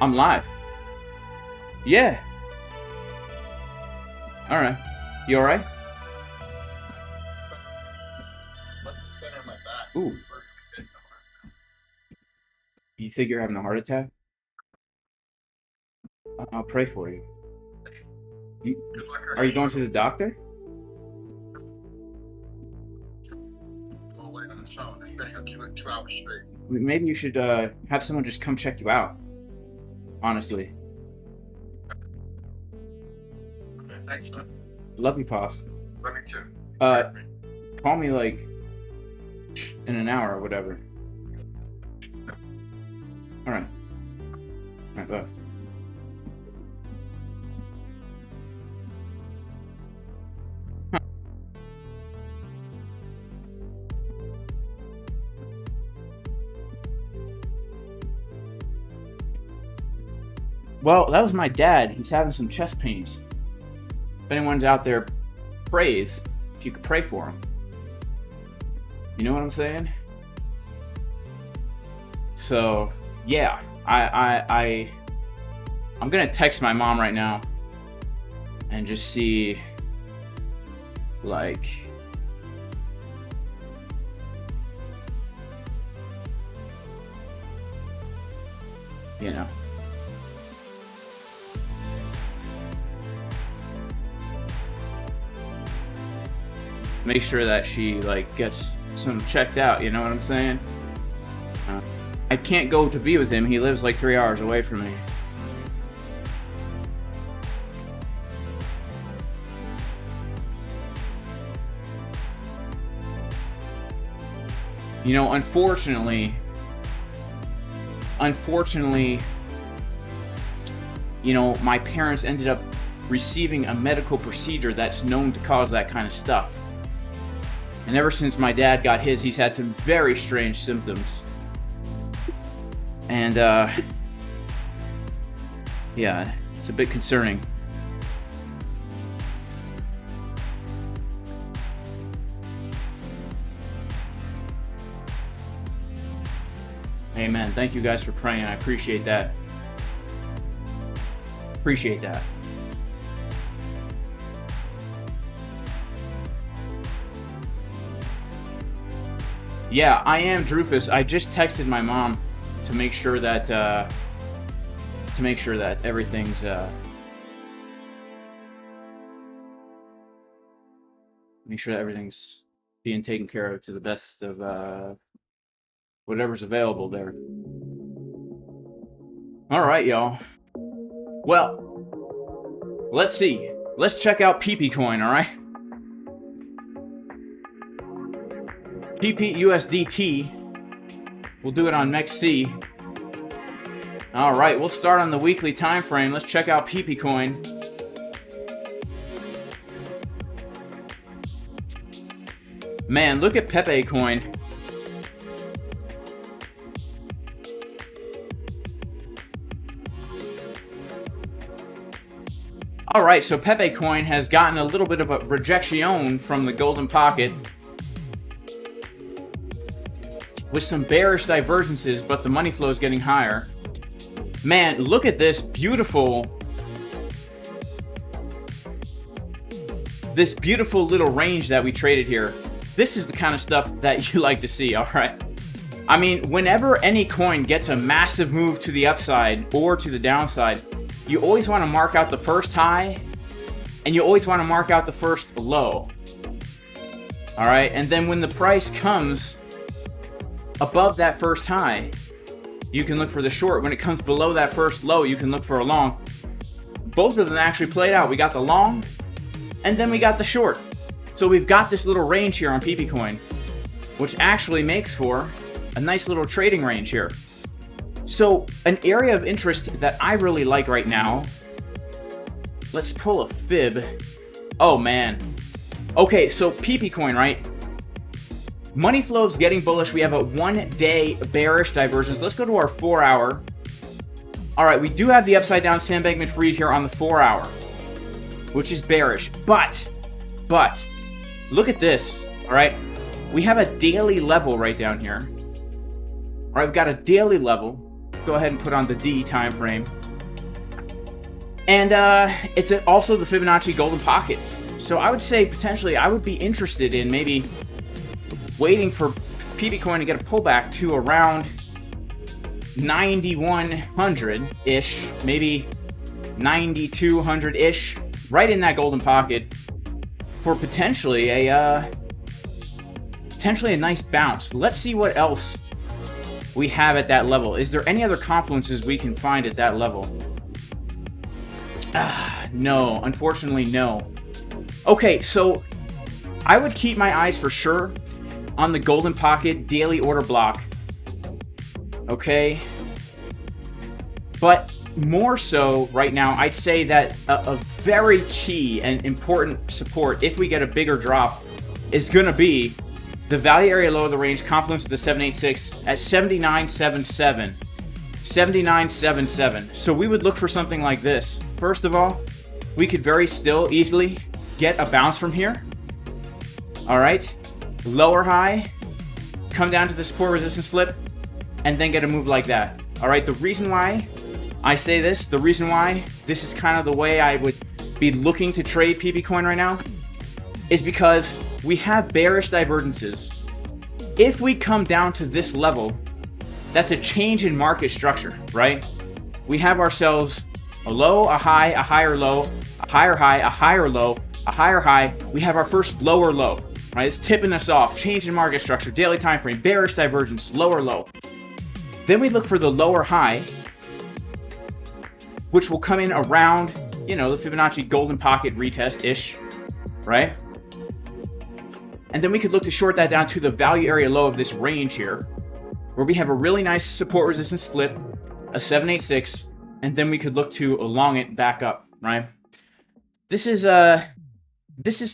I'm live. Yeah. Alright. You alright? Ooh. You think you're having a heart attack? I'll pray for you. Are you going to the doctor? Maybe you should have someone just come check you out. Honestly. Okay, thanks, man. Love you, Pops. Love you too. Call me like in an hour or whatever. Alright. Alright, bye. Well, that was my dad. He's having some chest pains. If anyone's out there, prays. If you could pray for him. You know what I'm saying? So, yeah. I'm gonna text my mom right now and just see, like, you know. Make sure that she, like, gets some checked out, you know what I'm saying? I can't go to be with him. He lives like 3 hours away from me. You know, unfortunately, you know, my parents ended up receiving a medical procedure that's known to cause that kind of stuff. And ever since my dad got his, he's had some very strange symptoms. And, yeah, it's a bit concerning. Amen. Thank you guys for praying. I appreciate that. Appreciate that. Yeah, I am Drufus. I just texted my mom to make sure that everything's make sure that everything's being taken care of to the best of whatever's available there. All right, y'all. Well, let's see. Let's check out PP Coin, all right? PP USDT. We'll do it on MEXC. All right, we'll start on the weekly time frame. Let's check out PP Coin. Man, look at Pepe Coin. Alright, so Pepe Coin has gotten a little bit of a rejection from the golden pocket with some bearish divergences, but the money flow is getting higher. Man, look at this beautiful little range that we traded here. This is the kind of stuff that you like to see, alright? I mean, whenever any coin gets a massive move to the upside or to the downside, you always want to mark out the first high, and you always want to mark out the first low. Alright, and then when the price comes above that first high, you can look for the short. When it comes below that first low, you can look for a long. Both of them actually played out. We got the long, and then we got the short. So we've got this little range here on PP Coin, which actually makes for a nice little trading range here. So, an area of interest that I really like right now, let's pull a fib. Oh man. Okay, so PP Coin, right? Money flow's getting bullish. We have a 1 day bearish divergence. Let's go to our 4 hour. Alright, we do have the upside down Sandbag McFreed here on the 4 hour, which is bearish. But, look at this, alright? We have a daily level right down here. Alright, we've got a daily level. Go ahead and put on the D time frame, and it's also the Fibonacci golden pocket. So I would say potentially I would be interested in maybe waiting for PP Coin to get a pullback to around 9100 ish, maybe 9200 ish, right in that golden pocket for potentially a nice bounce. Let's see what else we have at that level. Is there any other confluences we can find at that level? No, unfortunately no. Okay, so I would keep my eyes for sure on the golden pocket daily order block. Okay, but more so right now, I'd say that a very key and important support, if we get a bigger drop, is going to be the value area low of the range, confluence of the 786 at 7977. 7977. So we would look for something like this. First of all, we could very still easily get a bounce from here. Alright. Lower high, come down to the support resistance flip, and then get a move like that. Alright, the reason why I say this, the reason why this is kind of the way I would be looking to trade PP Coin right now, is because we have bearish divergences. If we come down to this level, that's a change in market structure, right? We have ourselves a low, a high, a higher low, a higher high, a higher low, a higher high. We have our first lower low, right? It's tipping us off. Change in market structure, daily time frame, bearish divergence, lower low. Then we look for the lower high, which will come in around, you know, the Fibonacci golden pocket retest-ish, right? And then we could look to short that down to the value area low of this range here, where we have a really nice support resistance flip, a 786, and then we could look to elong it back up, right? This is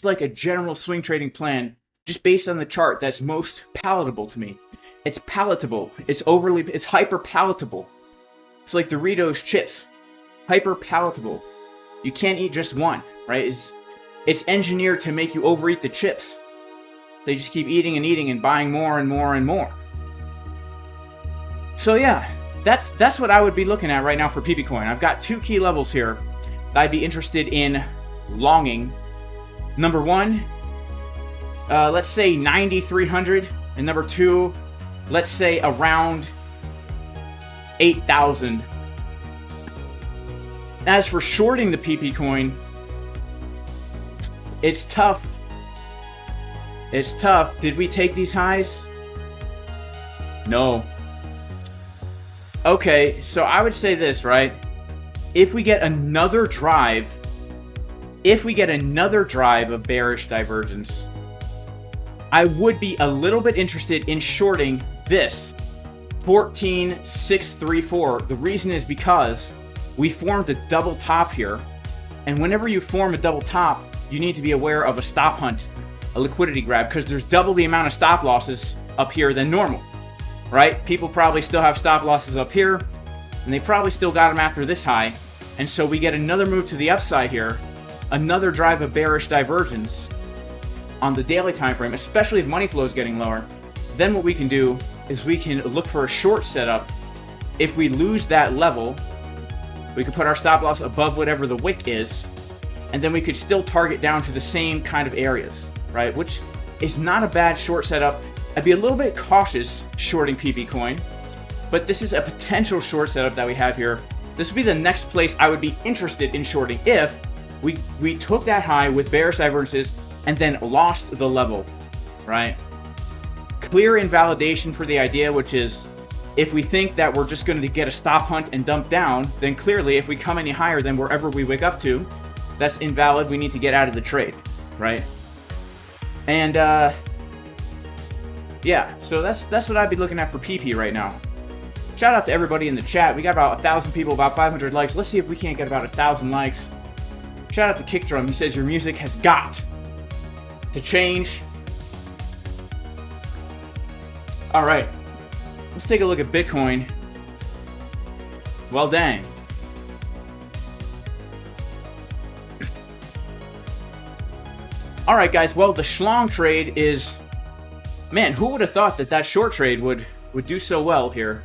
like a general swing trading plan, just based on the chart that's most palatable to me. It's palatable. It's hyper palatable. It's like Doritos chips, hyper palatable. You can't eat just one, right? It's engineered to make you overeat the chips. They just keep eating and eating and buying more and more and more. So yeah, that's what I would be looking at right now for PP Coin. I've got two key levels here that I'd be interested in longing. Number one, let's say 9,300, and number two, let's say around 8,000. As for shorting the PP Coin, it's tough. It's tough. Did we take these highs? No. Okay, so I would say this, right? If we get another drive of bearish divergence, I would be a little bit interested in shorting this. 14,634. The reason is because we formed a double top here. And whenever you form a double top, you need to be aware of a stop hunt, a liquidity grab, because there's double the amount of stop losses up here than normal, right? People probably still have stop losses up here, and they probably still got them after this high. And so we get another move to the upside here, another drive of bearish divergence on the daily time frame, especially if money flow is getting lower. Then what we can do is we can look for a short setup. If we lose that level, we can put our stop loss above whatever the wick is, and then we could still target down to the same kind of areas, right? Which is not a bad short setup. I'd be a little bit cautious shorting PP coin, but this is a potential short setup that we have here. This would be the next place I would be interested in shorting if we took that high with bearish divergences and then lost the level, right? Clear invalidation for the idea, which is if we think that we're just going to get a stop hunt and dump down, then clearly if we come any higher than wherever we wake up to, that's invalid. We need to get out of the trade, right? And yeah, so that's what I'd be looking at for PP right now. Shout out to everybody in the chat. We got about 1,000 people, about 500 likes. Let's see if we can't get about 1,000 likes. Shout out to Kickdrum. He says your music has got to change. All right, let's take a look at Bitcoin. Well, dang. All right, guys. Well, the schlong trade is, man, who would have thought that that short trade would do so well here?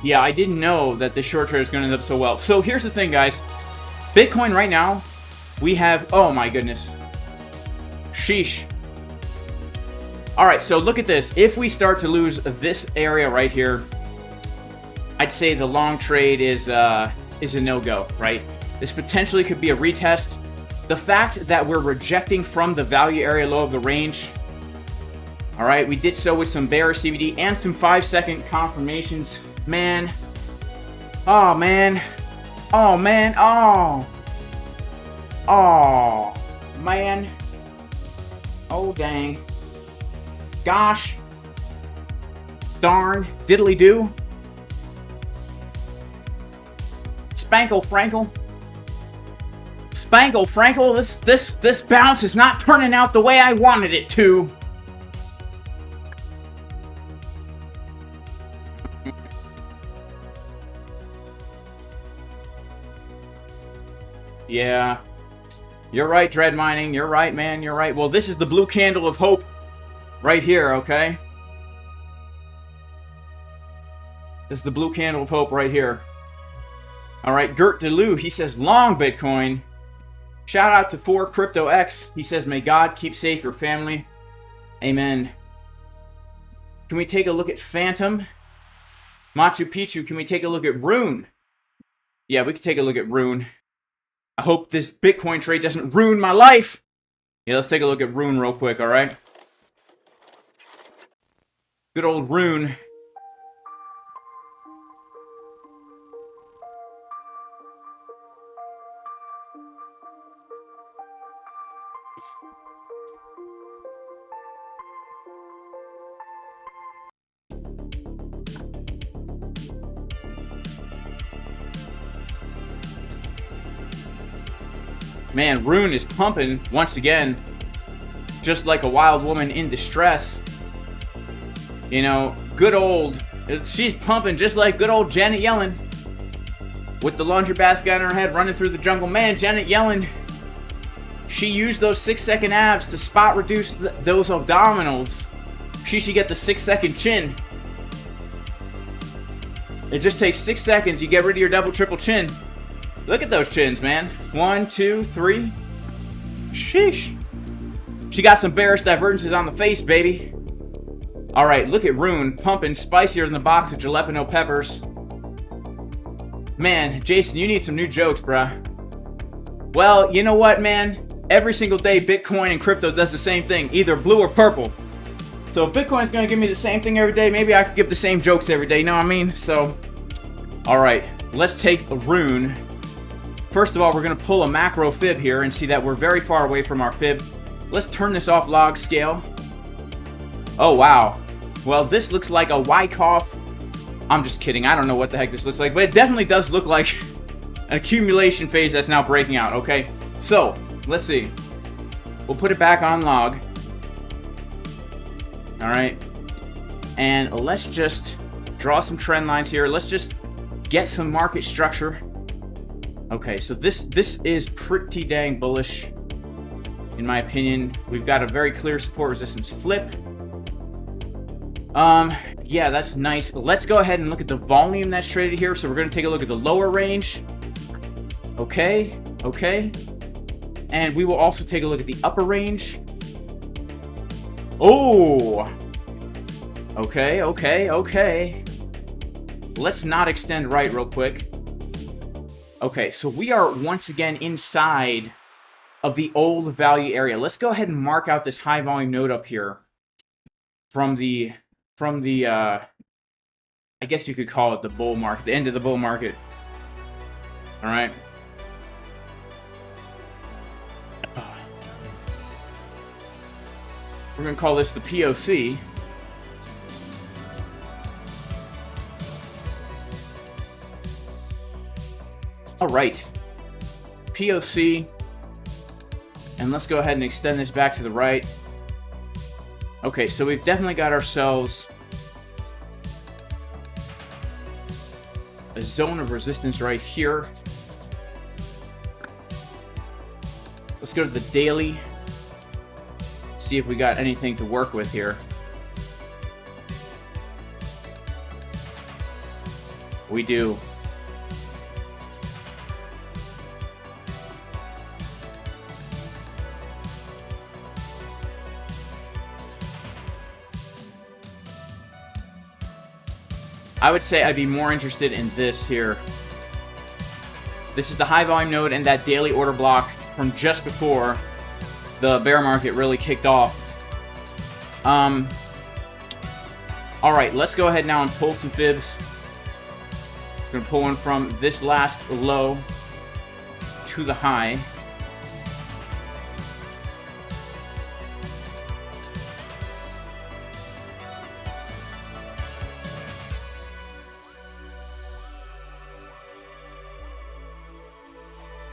Yeah, I didn't know that the short trade was going to end up so well. So here's the thing, guys. Bitcoin right now, we have... Oh, my goodness. Sheesh. All right, so look at this. If we start to lose this area right here, I'd say the long trade is a no-go, right? This potentially could be a retest. The fact that we're rejecting from the value area low of the range... All right, we did so with some bearish CBD and some 5-second confirmations. Man. Oh, man. Oh, man. Oh. Oh, man. Oh, dang. Gosh. Darn. Diddly-do. Spankle Frankle. Spankle Frankle. This bounce is not turning out the way I wanted it to. Yeah. You're right, Dread Mining. You're right, man. You're right. Well, this is the blue candle of hope right here, okay? This is the blue candle of hope right here. All right, Gert DeLu, he says, long Bitcoin. Shout out to 4CryptoX. He says, may God keep safe your family. Amen. Can we take a look at Phantom? Machu Picchu, can we take a look at Rune? Yeah, we can take a look at Rune. I hope this Bitcoin trade doesn't ruin my life. Yeah, let's take a look at Rune real quick, all right? Good old Rune. Man, Rune is pumping once again, just like a wild woman in distress. You know, good old, she's pumping just like good old Janet Yellen. With the laundry basket on her head running through the jungle. Man, Janet Yellen, she used those 6-second abs to spot reduce those abdominals. She should get the 6-second chin. It just takes 6 seconds, you get rid of your double, triple chin. Look at those chins, man. 1, 2, 3. Sheesh. She got some bearish divergences on the face, baby. All right, look at Rune pumping spicier than the box of jalapeno peppers. Man, Jason, you need some new jokes, bruh. Well, you know what, man? Every single day, Bitcoin and crypto does the same thing, either blue or purple. So if Bitcoin's going to give me the same thing every day, maybe I could give the same jokes every day, you know what I mean? So, all right, let's take a rune. First of all, we're going to pull a macro fib here and see that we're very far away from our fib. Let's turn this off log scale. Oh, wow. Well, this looks like a Wyckoff. I'm just kidding. I don't know what the heck this looks like, but it definitely does look like an accumulation phase that's now breaking out, okay? So, let's see. We'll put it back on log. All right. And let's just draw some trend lines here. Let's just get some market structure. Okay, so this is pretty dang bullish, in my opinion. We've got a very clear support resistance flip. Yeah, that's nice. Let's go ahead and look at the volume that's traded here. So we're going to take a look at the lower range. Okay, okay. And we will also take a look at the upper range. Oh! Okay, okay, okay. Let's not extend right real quick. Okay, so we are once again inside of the old value area. Let's go ahead and mark out this high volume node up here from the I guess you could call it the bull market, the end of the bull market. All right. We're going to call this the POC. All right. POC. And let's go ahead and extend this back to the right. Okay, so we've definitely got ourselves a zone of resistance right here. Let's go to the daily. See if we got anything to work with here. We do. I would say I'd be more interested in this here. This is the high volume node and that daily order block from just before the bear market really kicked off. Alright, let's go ahead now and pull some fibs. We're going to pull one from this last low to the high.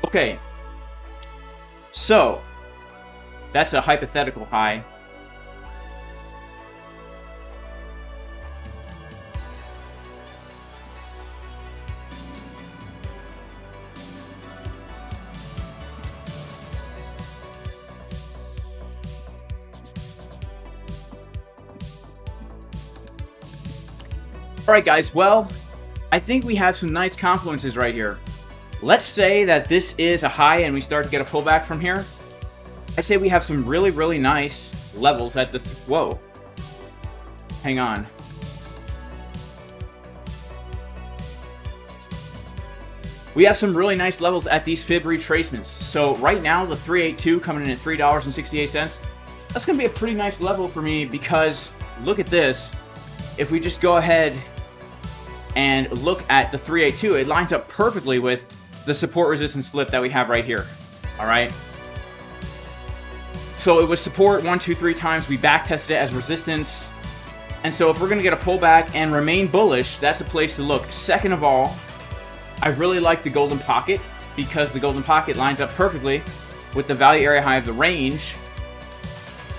Okay, so that's a hypothetical high. Alright guys, well, I think we have some nice confluences right here. Let's say that this is a high and we start to get a pullback from here. I'd say we have some really, really nice levels at the... Whoa. Hang on. We have some really nice levels at these fib retracements. So right now, the 382 coming in at $3.68. That's going to be a pretty nice level for me because look at this. If we just go ahead and look at the 382, it lines up perfectly with the support resistance flip that we have right here. All right. So it was support 1, 2, 3 times. We back tested it as resistance. And so if we're going to get a pullback and remain bullish, that's a place to look. Second of all, I really like the golden pocket because the golden pocket lines up perfectly with the value area high of the range.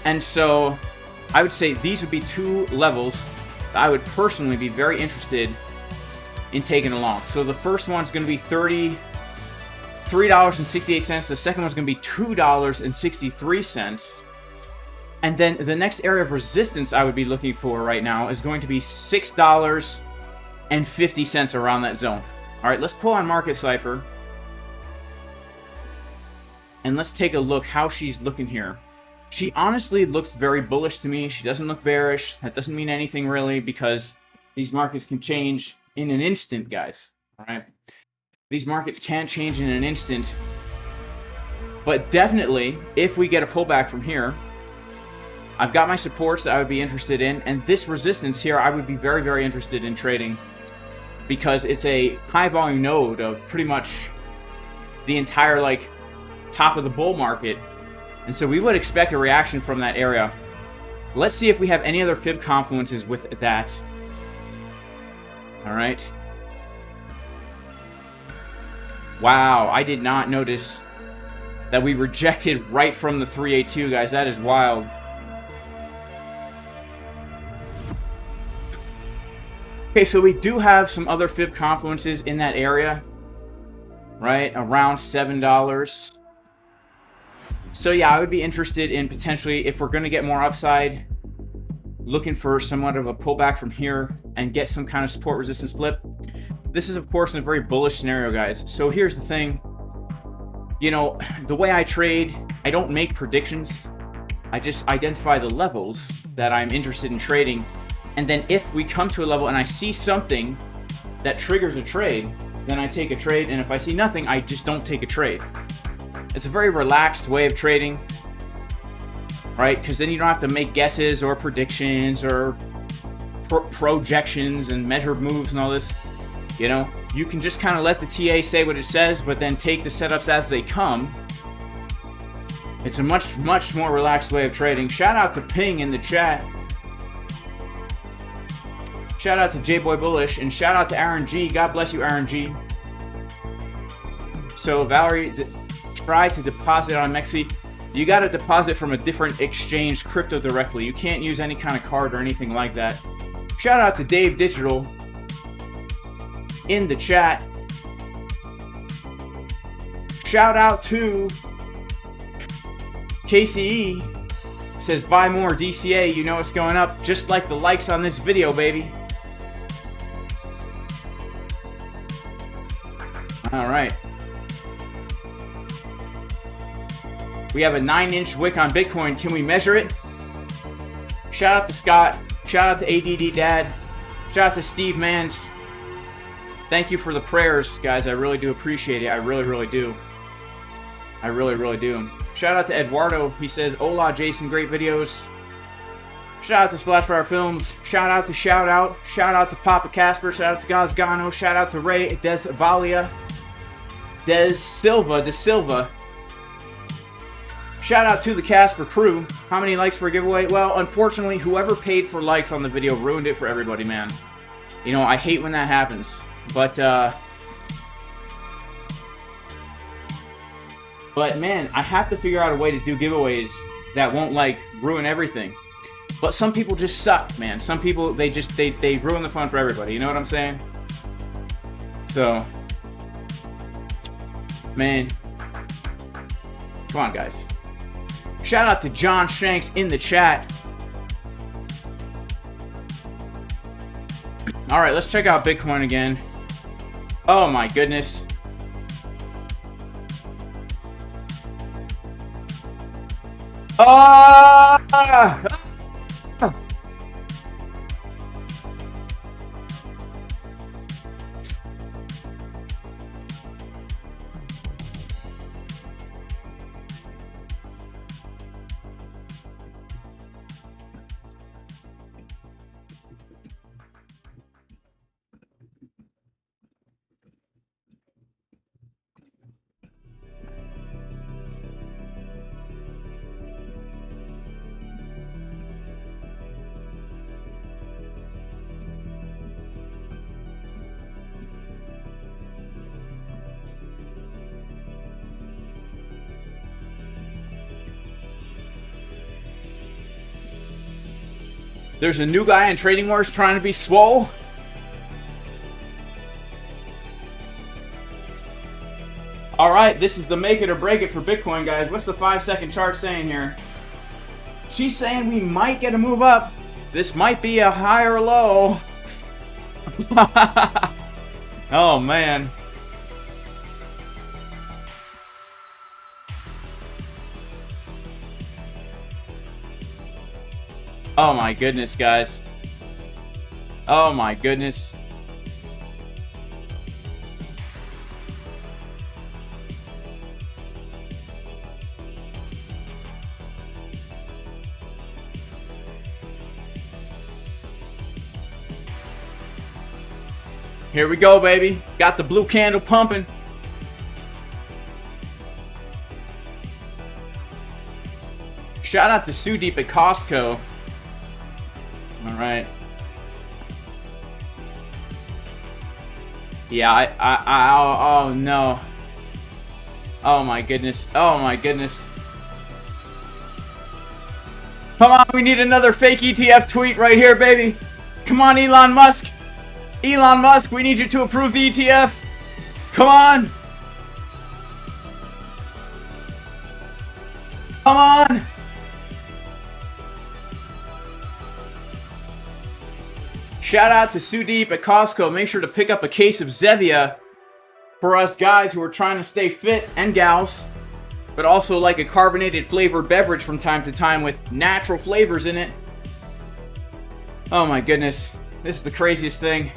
And so I would say these would be two levels that I would personally be very interested in taking along. So the first one's going to be $3.68. The second one's going to be $2.63. And then the next area of resistance I would be looking for right now is going to be $6.50 around that zone. All right, let's pull on Market Cipher. And let's take a look how she's looking here. She honestly looks very bullish to me. She doesn't look bearish. That doesn't mean anything really because these markets can change in an instant, guys. All right? These markets can change in an instant. But definitely, if we get a pullback from here, I've got my supports that I would be interested in, and this resistance here I would be very, very interested in trading because it's a high volume node of pretty much the entire, like, top of the bull market. And so we would expect a reaction from that area. Let's see if we have any other fib confluences with that. Alright. Wow, I did not notice that we rejected right from the 382, guys. That is wild. Okay, so we do have some other fib confluences in that area, right? Around $7. So yeah, I would be interested in potentially, if we're going to get more upside, looking for somewhat of a pullback from here and get some kind of support resistance flip. This is, of course, in a very bullish scenario, guys. So here's the thing. You know, the way I trade, I don't make predictions. I just identify the levels that I'm interested in trading. And then if we come to a level and I see something that triggers a trade, then I take a trade. And if I see nothing, I just don't take a trade. It's a very relaxed way of trading, right? Because then you don't have to make guesses or predictions or projections and measured moves and all this. You know, you can just kind of let the TA say what it says, but then take the setups as they come. It's a much, much more relaxed way of trading. Shout out to Ping in the chat. Shout out to J-Boy Bullish, and shout out to Aaron G. God bless you, Aaron G. So, Valerie, try to deposit on MEXC. You got to deposit from a different exchange crypto directly. You can't use any kind of card or anything like that. Shout out to Dave Digital in the chat. Shout out to KCE. Says, buy more DCA. You know it's going up. Just like the likes on this video, baby. Alright. We have a 9-inch wick on Bitcoin. Can we measure it? Shout out to Scott. Shout out to ADD Dad. Shout out to Steve Mans. Thank you for the prayers, guys. I really do appreciate it. I really, really do. I really, really do. Shout out to Eduardo. He says, hola, Jason. Great videos. Shout out to Splashfire Films. Shout out to Shout Out. Shout out to Papa Casper. Shout out to Gazgano. Shout out to Ray Des Valia. Des Silva. Shout out to the Casper crew. How many likes for a giveaway? Well, unfortunately, whoever paid for likes on the video ruined it for everybody, man. You know, I hate when that happens. But man, I have to figure out a way to do giveaways that won't, like, ruin everything. But some people just suck, man. Some people, they ruin the fun for everybody. You know what I'm saying? So, man, come on, guys. Shout out to John Shanks in the chat. All right, let's check out Bitcoin again. Oh my goodness. There's a new guy in Trading Wars trying to be swole. Alright, this is the make it or break it for Bitcoin, guys. What's the 5-second chart saying here? She's saying we might get a move up. This might be a high or low. Oh, man. Oh my goodness, guys. Oh my goodness. Here we go, baby. Got the blue candle pumping. Shout out to Sudeep at Costco. All right. Yeah, oh no. Oh my goodness. Oh my goodness. Come on, we need another fake ETF tweet right here, baby. Come on, Elon Musk. Elon Musk, we need you to approve the ETF. Come on. Come on. Shout out to Sudeep at Costco. Make sure to pick up a case of Zevia for us guys who are trying to stay fit, and gals, but also like a carbonated flavored beverage from time to time with natural flavors in it. Oh my goodness. This is the craziest thing.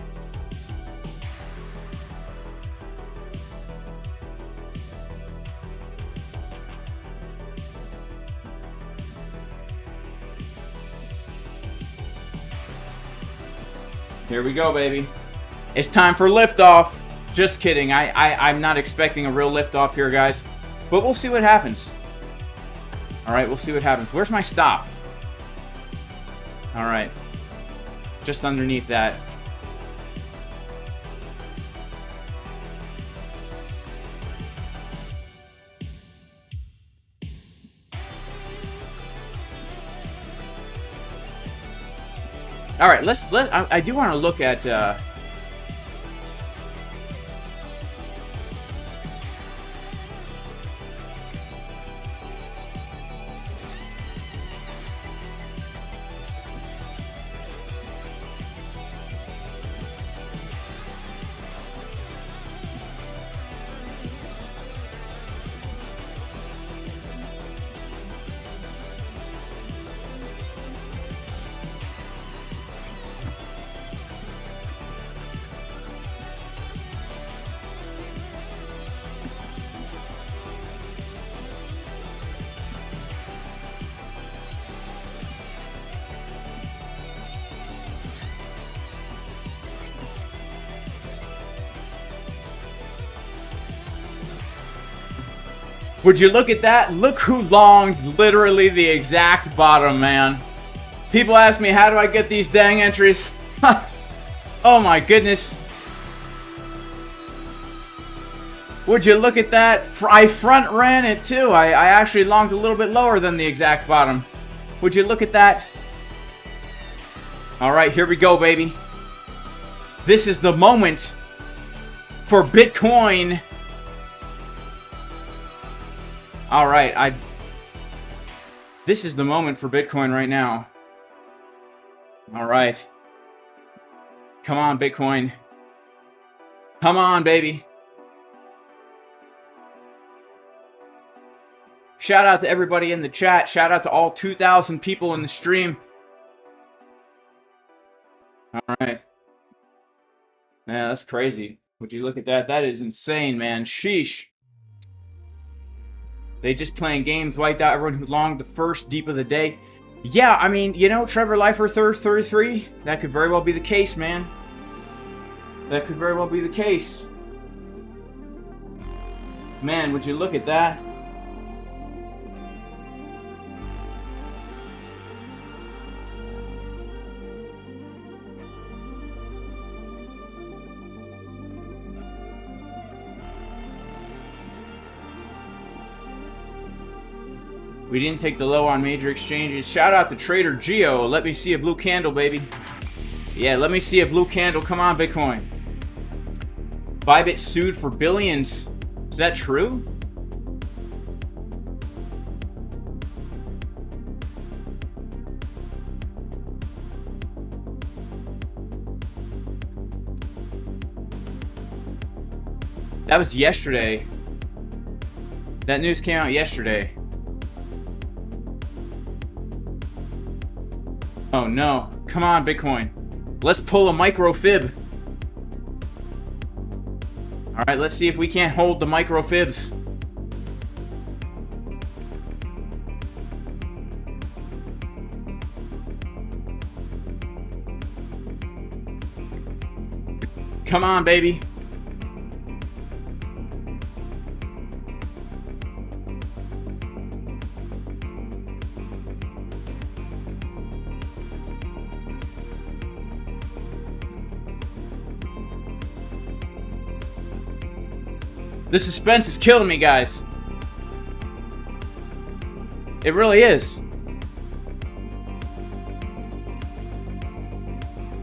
Here we go, baby. It's time for liftoff. Just kidding. I'm not expecting a real liftoff here, guys. But we'll see what happens. Alright, we'll see what happens. Where's my stop? Alright. Just underneath that. Alright, I do want to look at, would you look at that? Look who longed literally the exact bottom, man. People ask me, how do I get these dang entries? Oh my goodness. Would you look at that? I front ran it too. I actually longed a little bit lower than the exact bottom. Would you look at that? Alright, here we go, baby. This is the moment for Bitcoin. Alright, this is the moment for Bitcoin right now. Alright. Come on, Bitcoin. Come on, baby. Shout out to everybody in the chat. Shout out to all 2,000 people in the stream. Alright. Man, that's crazy. Would you look at that? That is insane, man. Sheesh. They just playing games, wiped out everyone who longed the first deep of the day. Yeah, I mean, you know, Trevor Lifer 33, that could very well be the case, man. That could very well be the case. Man, would you look at that? We didn't take the low on major exchanges. Shout out to Trader Geo. Let me see a blue candle, baby. Yeah, let me see a blue candle. Come on, Bitcoin. ByBit sued for billions. Is that true? That was yesterday. That news came out yesterday. Oh no. Come on, Bitcoin. Let's pull a micro fib. Alright, let's see if we can't hold the micro fibs. Come on, baby. The suspense is killing me, guys. It really is.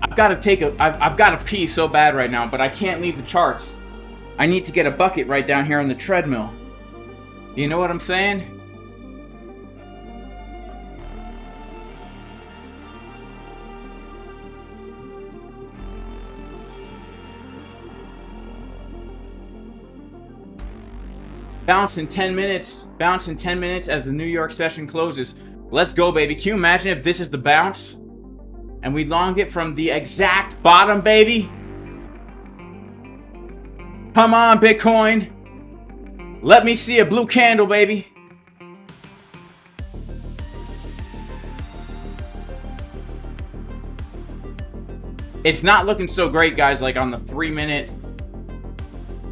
I've got to pee so bad right now, but I can't leave the charts. I need to get a bucket right down here on the treadmill. You know what I'm saying? Bounce in 10 minutes. Bounce in 10 minutes as the New York session closes. Let's go, baby. Can you imagine if this is the bounce? And we long it from the exact bottom, baby? Come on, Bitcoin. Let me see a blue candle, baby. It's not looking so great, guys. Like on the 3 minute,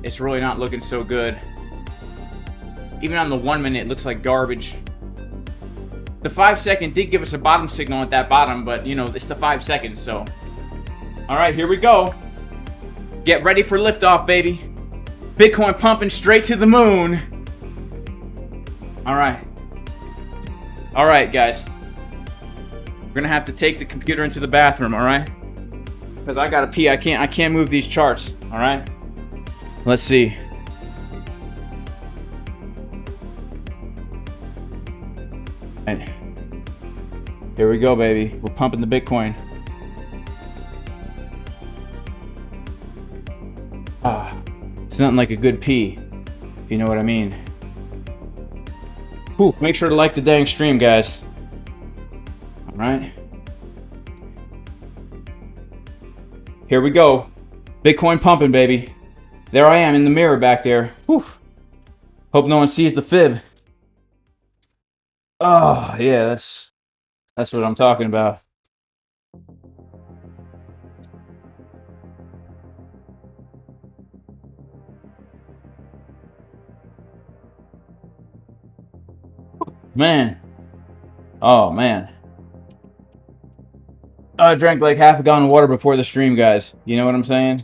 it's really not looking so good. Even on the 1 minute, it looks like garbage. The 5 second did give us a bottom signal at that bottom, but you know, it's the 5 seconds, so. Alright, here we go. Get ready for liftoff, baby. Bitcoin pumping straight to the moon. Alright. Alright, guys. We're gonna have to take the computer into the bathroom, alright? Because I gotta pee. I can't move these charts, alright? Let's see. And here we go, baby. We're pumping the Bitcoin. It's nothing like a good pee, if you know what I mean. Whew, make sure to like the dang stream, guys. Alright. Here we go. Bitcoin pumping, baby. There I am in the mirror back there. Whew. Hope no one sees the fib. Oh, yeah, that's what I'm talking about. Man. Oh, man. I drank like half a gallon of water before the stream, guys. You know what I'm saying?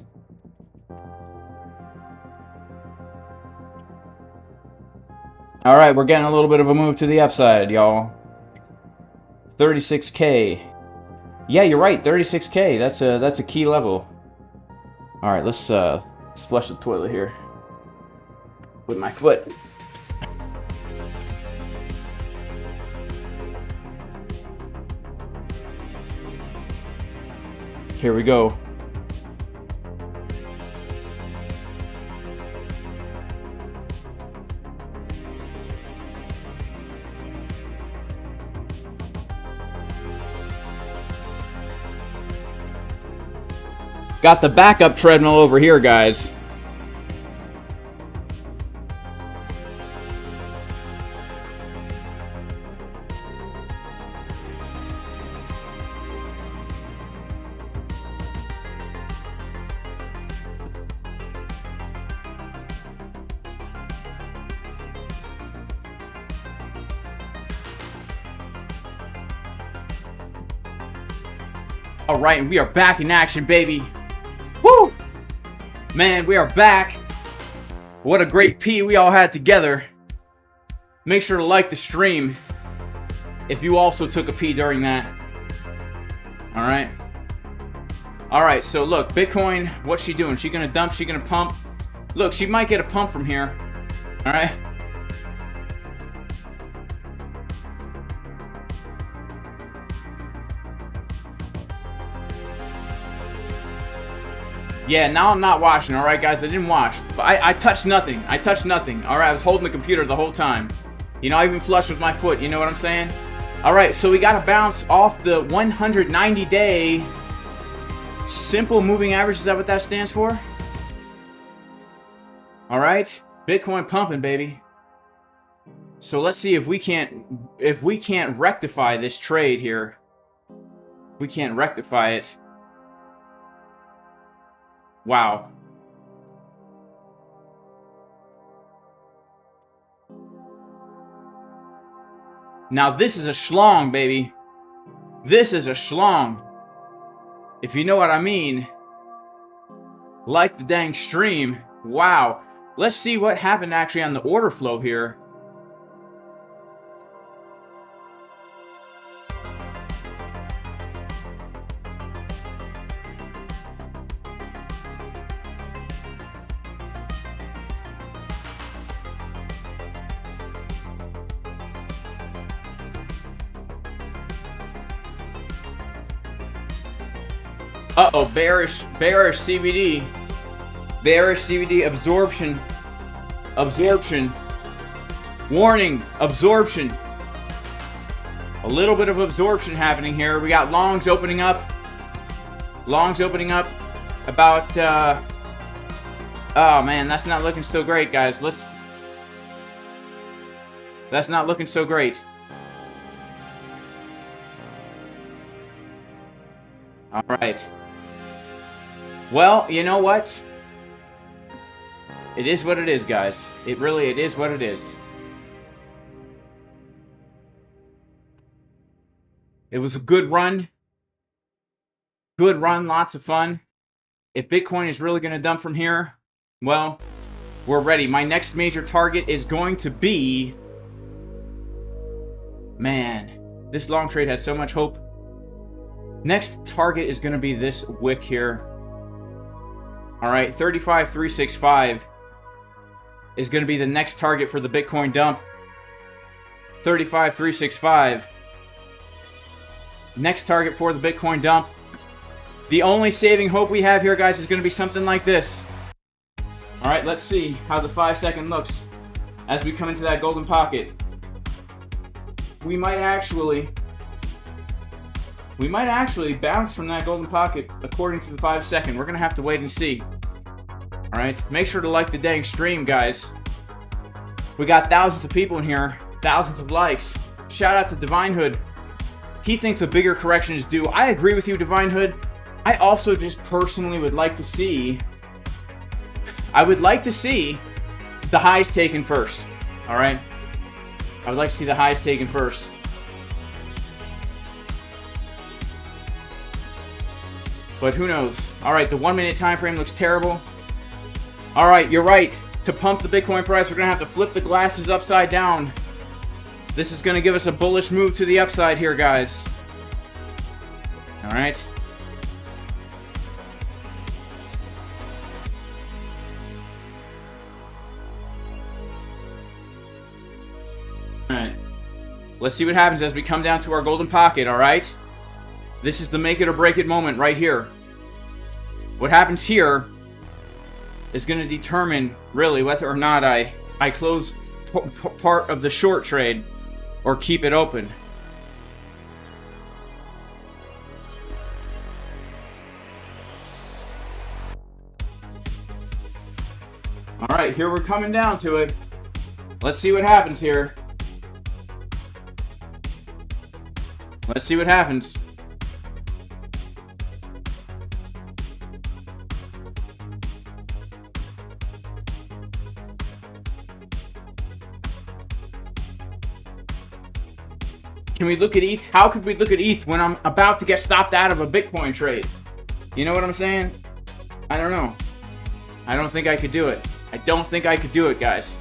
Alright, we're getting a little bit of a move to the upside, y'all. 36K. Yeah, you're right, 36K. That's a key level. Alright, let's flush the toilet here. With my foot. Here we go. Got the backup treadmill over here, guys. All right, and we are back in action, baby. Woo! Man, we are back. What a great pee we all had together. Make sure to like the stream if you also took a pee during that. Alright. Alright, so look, Bitcoin, what's she doing? She gonna dump? She gonna pump? Look, she might get a pump from here. Alright. Yeah, now I'm not washing, alright guys? I didn't wash. But I touched nothing. I touched nothing. Alright, I was holding the computer the whole time. You know, I even flushed with my foot, you know what I'm saying? Alright, so we gotta bounce off the 190-day simple moving average. Is that what that stands for? Alright, Bitcoin pumping, baby. So let's see if we can't rectify this trade here. We can't rectify it. Wow. Now this is a schlong, baby. This is a schlong. If you know what I mean. Like the dang stream. Wow. Let's see what happened actually on the order flow here. Uh-oh, bearish CBD. Bearish CBD absorption. Absorption. Warning, absorption. A little bit of absorption happening here. We got longs opening up. Longs opening up about, oh man, that's not looking so great, guys. That's not looking so great. All right. Well, you know what? It is what it is, guys. It is what it is. It was a good run. Good run, lots of fun. If Bitcoin is really going to dump from here, well, we're ready. My next major target is going to be... Man, this long trade had so much hope. Next target is going to be this wick here. All right, 35,365 is going to be the next target for the Bitcoin dump. 35,365. Next target for the Bitcoin dump. The only saving hope we have here, guys, is going to be something like this. All right, let's see how the 5-second looks as we come into that golden pocket. We might actually bounce from that golden pocket according to the 5-second. We're going to have to wait and see. All right, make sure to like the dang stream, guys. We got thousands of people in here, thousands of likes. Shout out to Divine Hood. He thinks a bigger correction is due. I agree with you, Divine Hood. I also just personally would like to see... I would like to see the highs taken first. All right? I would like to see the highs taken first. But who knows? All right, the 1-minute time frame looks terrible. All right, you're right. To pump the Bitcoin price, we're going to have to flip the glasses upside down. This is going to give us a bullish move to the upside here, guys. All right. All right. Let's see what happens as we come down to our golden pocket, all right? This is the make it or break it moment right here. What happens here is going to determine, really, whether or not I close part of the short trade or keep it open. All right, here we're coming down to it. Let's see what happens here. Let's see what happens. Can we look at ETH? How could we look at ETH when I'm about to get stopped out of a Bitcoin trade? You know what I'm saying? I don't know. I don't think I could do it. I don't think I could do it, guys.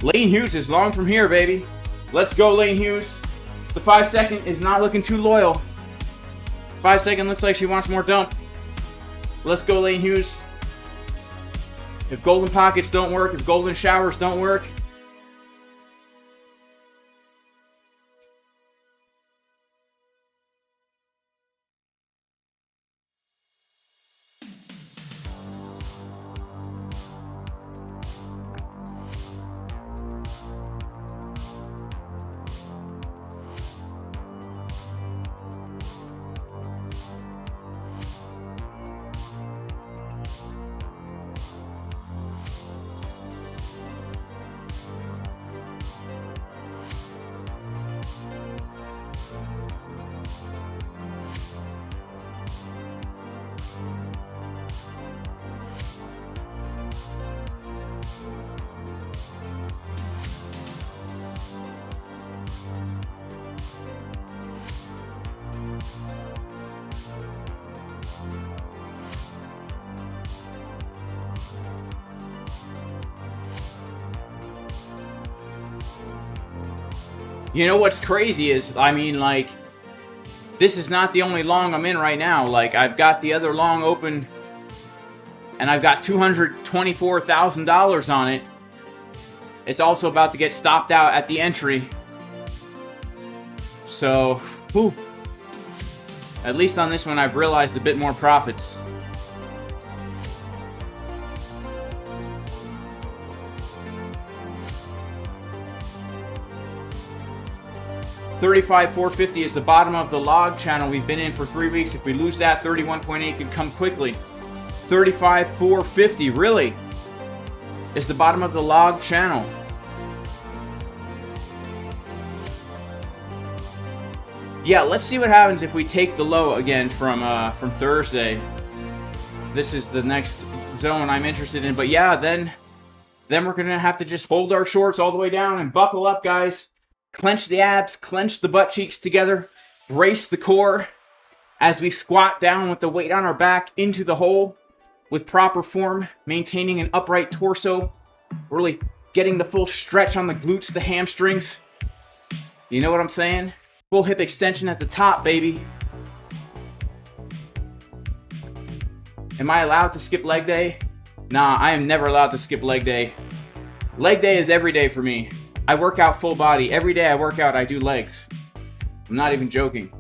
Lane Hughes is long from here, baby. Let's go, Lane Hughes. The 5-second is not looking too loyal. 5-second looks like she wants more dump. Let's go, Lane Hughes. If golden pockets don't work, if golden showers don't work, You know what's crazy is, I mean, like, this is not the only long I'm in right now. Like, I've got the other long open, and I've got $224,000 on it. It's also about to get stopped out at the entry. So, whew. At least on this one, I've realized a bit more profits. $35,450 is the bottom of the log channel we've been in for 3 weeks. If we lose that, 31.8 could come quickly. $35,450, really? Is the bottom of the log channel. Yeah, let's see what happens if we take the low again from Thursday. This is the next zone I'm interested in. But yeah, then we're going to have to just hold our shorts all the way down and buckle up, guys. Clench the abs, clench the butt cheeks together, brace the core as we squat down with the weight on our back into the hole with proper form, maintaining an upright torso, really getting the full stretch on the glutes, the hamstrings. You know what I'm saying? Full hip extension at the top, baby. Am I allowed to skip leg day? Nah, I am never allowed to skip leg day. Leg day is every day for me. I work out full body. Every day I work out, I do legs. I'm not even joking.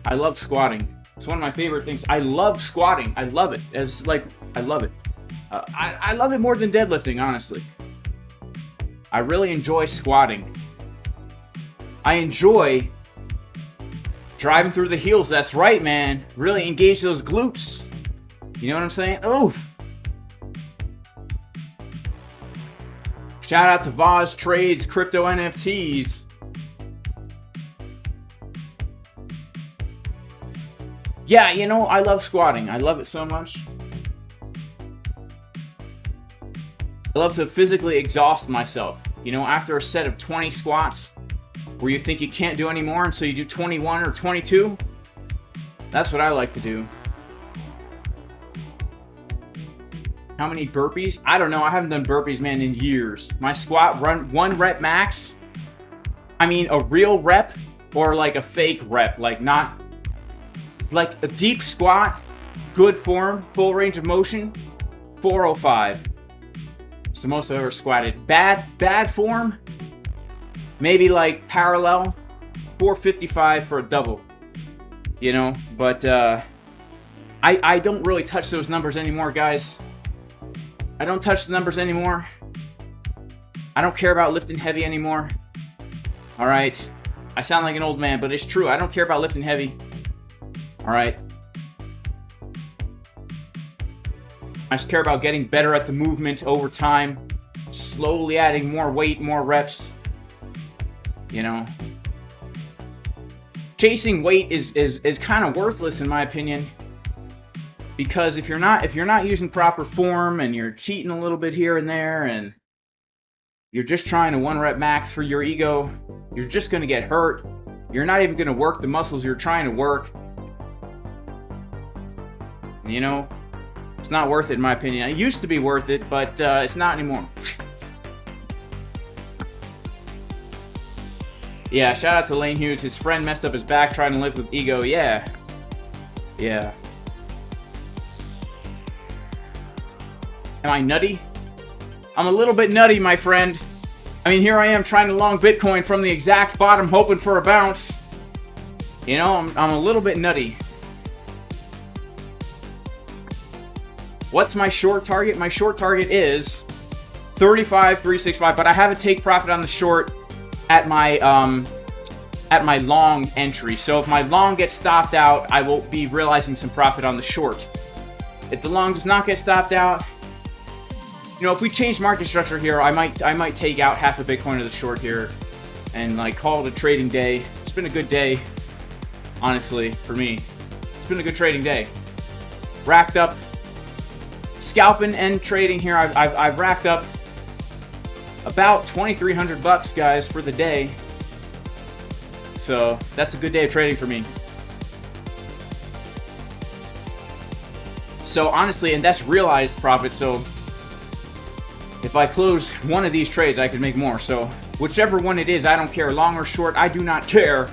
I love squatting. It's one of my favorite things. I love squatting. I love it. It's like, I love it. I love it more than deadlifting, honestly. I really enjoy squatting. I enjoy driving through the heels. That's right, man. Really engage those glutes. You know what I'm saying? Oof. Shout out to Voz Trades, Crypto NFTs. Yeah, you know, I love squatting. I love it so much. I love to physically exhaust myself. You know, after a set of 20 squats, where you think you can't do any more, and so you do 21 or 22. That's what I like to do. How many burpees? I don't know. I haven't done burpees, man, in years. My squat run 1 rep max. I mean, a real rep or like a fake rep. Like not like a deep squat, good form, full range of motion, 405. It's the most I've ever squatted. Bad form, maybe like parallel, 455 for a double. You know, but I don't really touch those numbers anymore, guys. I don't touch the numbers anymore. I don't care about lifting heavy anymore. Alright. I sound like an old man, but it's true. I don't care about lifting heavy. Alright. I just care about getting better at the movement over time. Slowly adding more weight, more reps. You know. Chasing weight is kind of worthless in my opinion. Because if you're not using proper form and you're cheating a little bit here and there and you're just trying to 1 rep max for your ego, you're just going to get hurt. You're not even going to work the muscles you're trying to work. You know, it's not worth it in my opinion. It used to be worth it, but it's not anymore. Yeah, shout out to Lane Hughes. His friend messed up his back trying to lift with ego. Yeah. Yeah. Am I nutty? I'm a little bit nutty, my friend. I mean, here I am trying to long Bitcoin from the exact bottom, hoping for a bounce. You know, I'm a little bit nutty. What's my short target? My short target is 35,365, but I have a take profit on the short at my long entry. So if my long gets stopped out, I will be realizing some profit on the short. If the long does not get stopped out, you know, if we change market structure here, I might take out half a Bitcoin of the short here and like call it a trading day. It's been a good day, honestly, for me. It's been a good trading day. Racked up scalping and trading here. I've racked up about $2,300, guys, for the day. So that's a good day of trading for me. So honestly, and that's realized profit. So If I close one of these trades, I could make more. So whichever one it is, I don't care. Long or short, I do not care.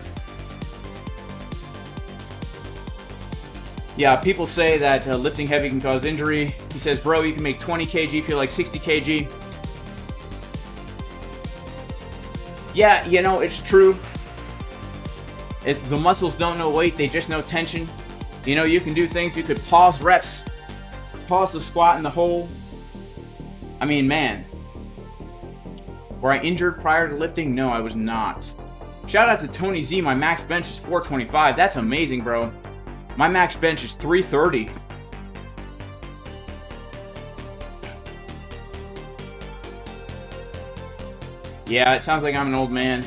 Yeah, people say that lifting heavy can cause injury. He says, bro, you can make 20 kg, feel like 60 kg. Yeah, you know, it's true. The muscles don't know weight, they just know tension. You know, you can do things, you could pause reps, pause the squat in the hole. I mean, man. Were I injured prior to lifting? No, I was not. Shout out to Tony Z, my max bench is 425. That's amazing, bro. My max bench is 330. Yeah, it sounds like I'm an old man.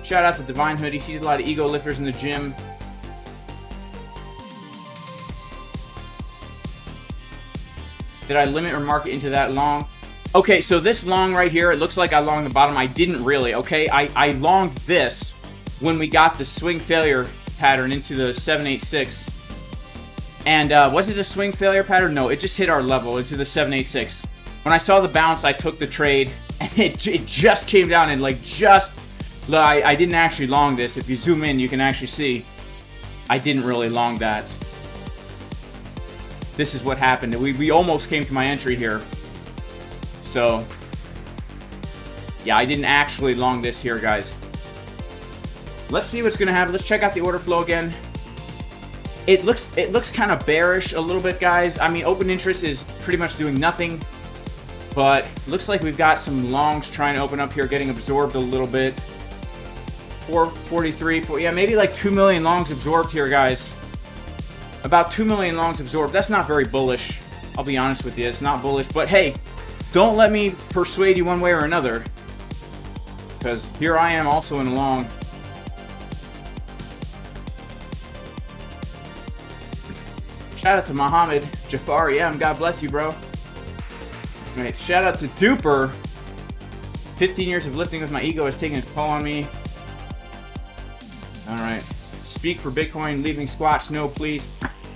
Shout out to Divine Hood. He sees a lot of ego lifters in the gym. Did I limit or mark it into that long? Okay, so this long right here, it looks like I longed the bottom. I didn't really, okay? I longed this when we got the swing failure pattern into the 786. And was it a swing failure pattern? No, it just hit our level into the 786. When I saw the bounce, I took the trade, and it just came down and like just... I didn't actually long this. If you zoom in, you can actually see I didn't really long that. This is what happened. We almost came to my entry here. So, yeah, I didn't actually long this here, guys. Let's see what's going to happen. Let's check out the order flow again. It looks kind of bearish a little bit, guys. I mean, open interest is pretty much doing nothing. But looks like we've got some longs trying to open up here, getting absorbed a little bit. 443, yeah, maybe like 2 million longs absorbed here, guys. About 2 million longs absorbed. That's not very bullish. I'll be honest with you, it's not bullish. But hey, don't let me persuade you one way or another. Because here I am also in a long. Shout out to Mohammed Jafari. Yeah, God bless you, bro. Right, shout out to Duper. 15 years of lifting with my ego has taken its toll on me. Alright. Speak for Bitcoin, leaving squats. No, please.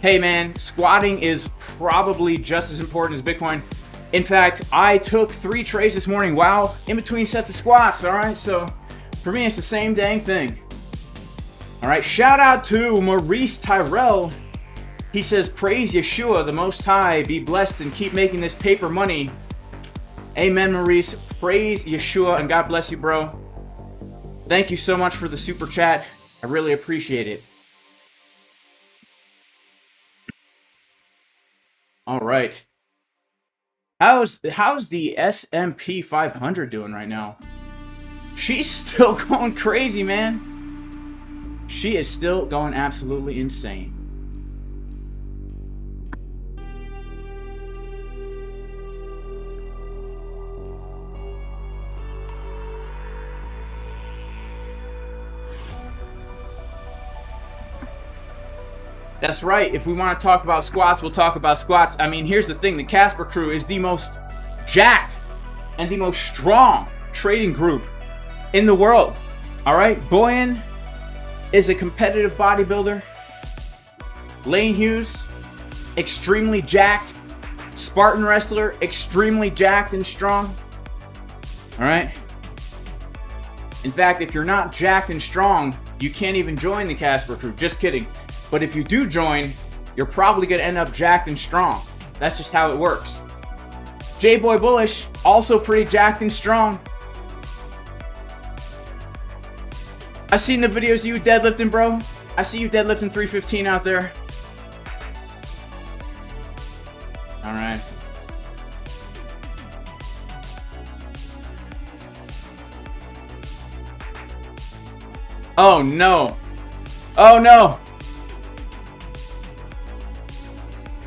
Hey, man. Squatting is probably just as important as Bitcoin. In fact, I took 3 trades this morning while in between sets of squats. Alright, so for me, it's the same dang thing. Alright, shout out to Maurice Tyrell. He says, praise Yeshua, the Most High. Be blessed and keep making this paper money. Amen, Maurice. Praise Yeshua, and God bless you, bro. Thank you so much for the super chat. I really appreciate it. All right. How's the S&P 500 doing right now? She's still going crazy, man. She is still going absolutely insane. That's right. If we want to talk about squats, we'll talk about squats. I mean, here's the thing. The Casper crew is the most jacked and the most strong trading group in the world. All right? Boyan is a competitive bodybuilder. Lane Hughes, extremely jacked. Spartan wrestler, extremely jacked and strong. All right? In fact, if you're not jacked and strong, you can't even join the Casper crew. Just kidding. But if you do join, you're probably going to end up jacked and strong. That's just how it works. J-Boy Bullish, also pretty jacked and strong. I seen the videos of you deadlifting, bro. I see you deadlifting 315 out there. Alright. Oh no. Oh no.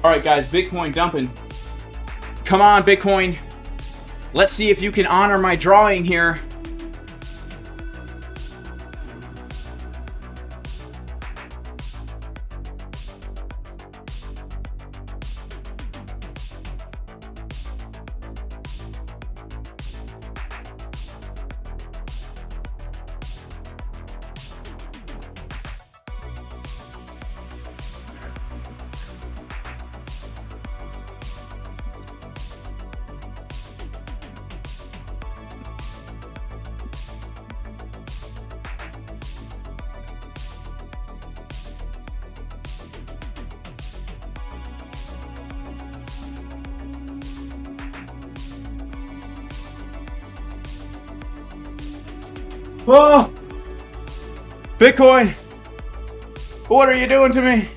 Alright guys, Bitcoin dumping. Come on, Bitcoin. Let's see if you can honor my drawing here. Oh! Bitcoin! What are you doing to me?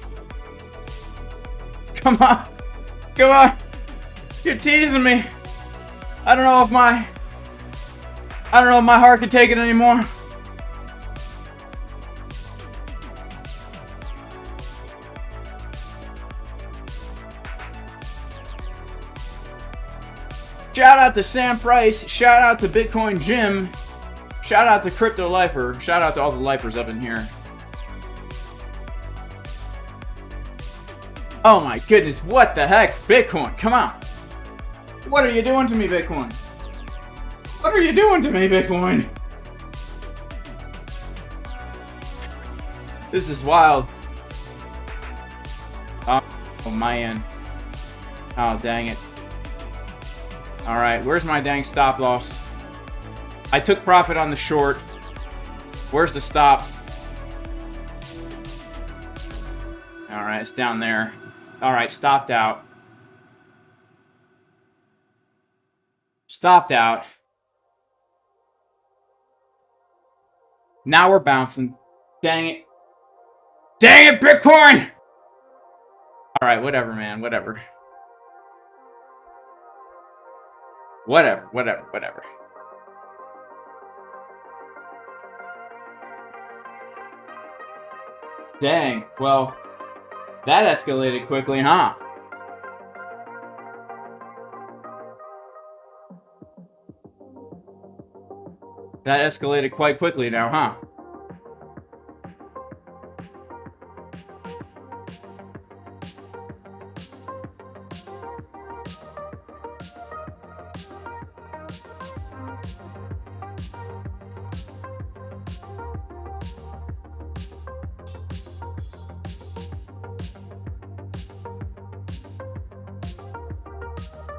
Come on! Come on! You're teasing me! I don't know if my heart can take it anymore. Shout out to Sam Price. Shout out to Bitcoin Jim. Shout out to Crypto Lifer. Shout out to all the lifers up in here. Oh my goodness, what the heck? Bitcoin, come on. What are you doing to me, Bitcoin? What are you doing to me, Bitcoin? This is wild. Oh man. Oh, dang it. Alright, where's my dang stop loss? I took profit on the short. Where's the stop? Alright, it's down there. Alright, stopped out. Stopped out. Now we're bouncing. Dang it. Dang it, Bitcoin! Alright, whatever, man. Whatever. Whatever. Dang. Well, that escalated quickly, huh? That escalated quite quickly now, huh?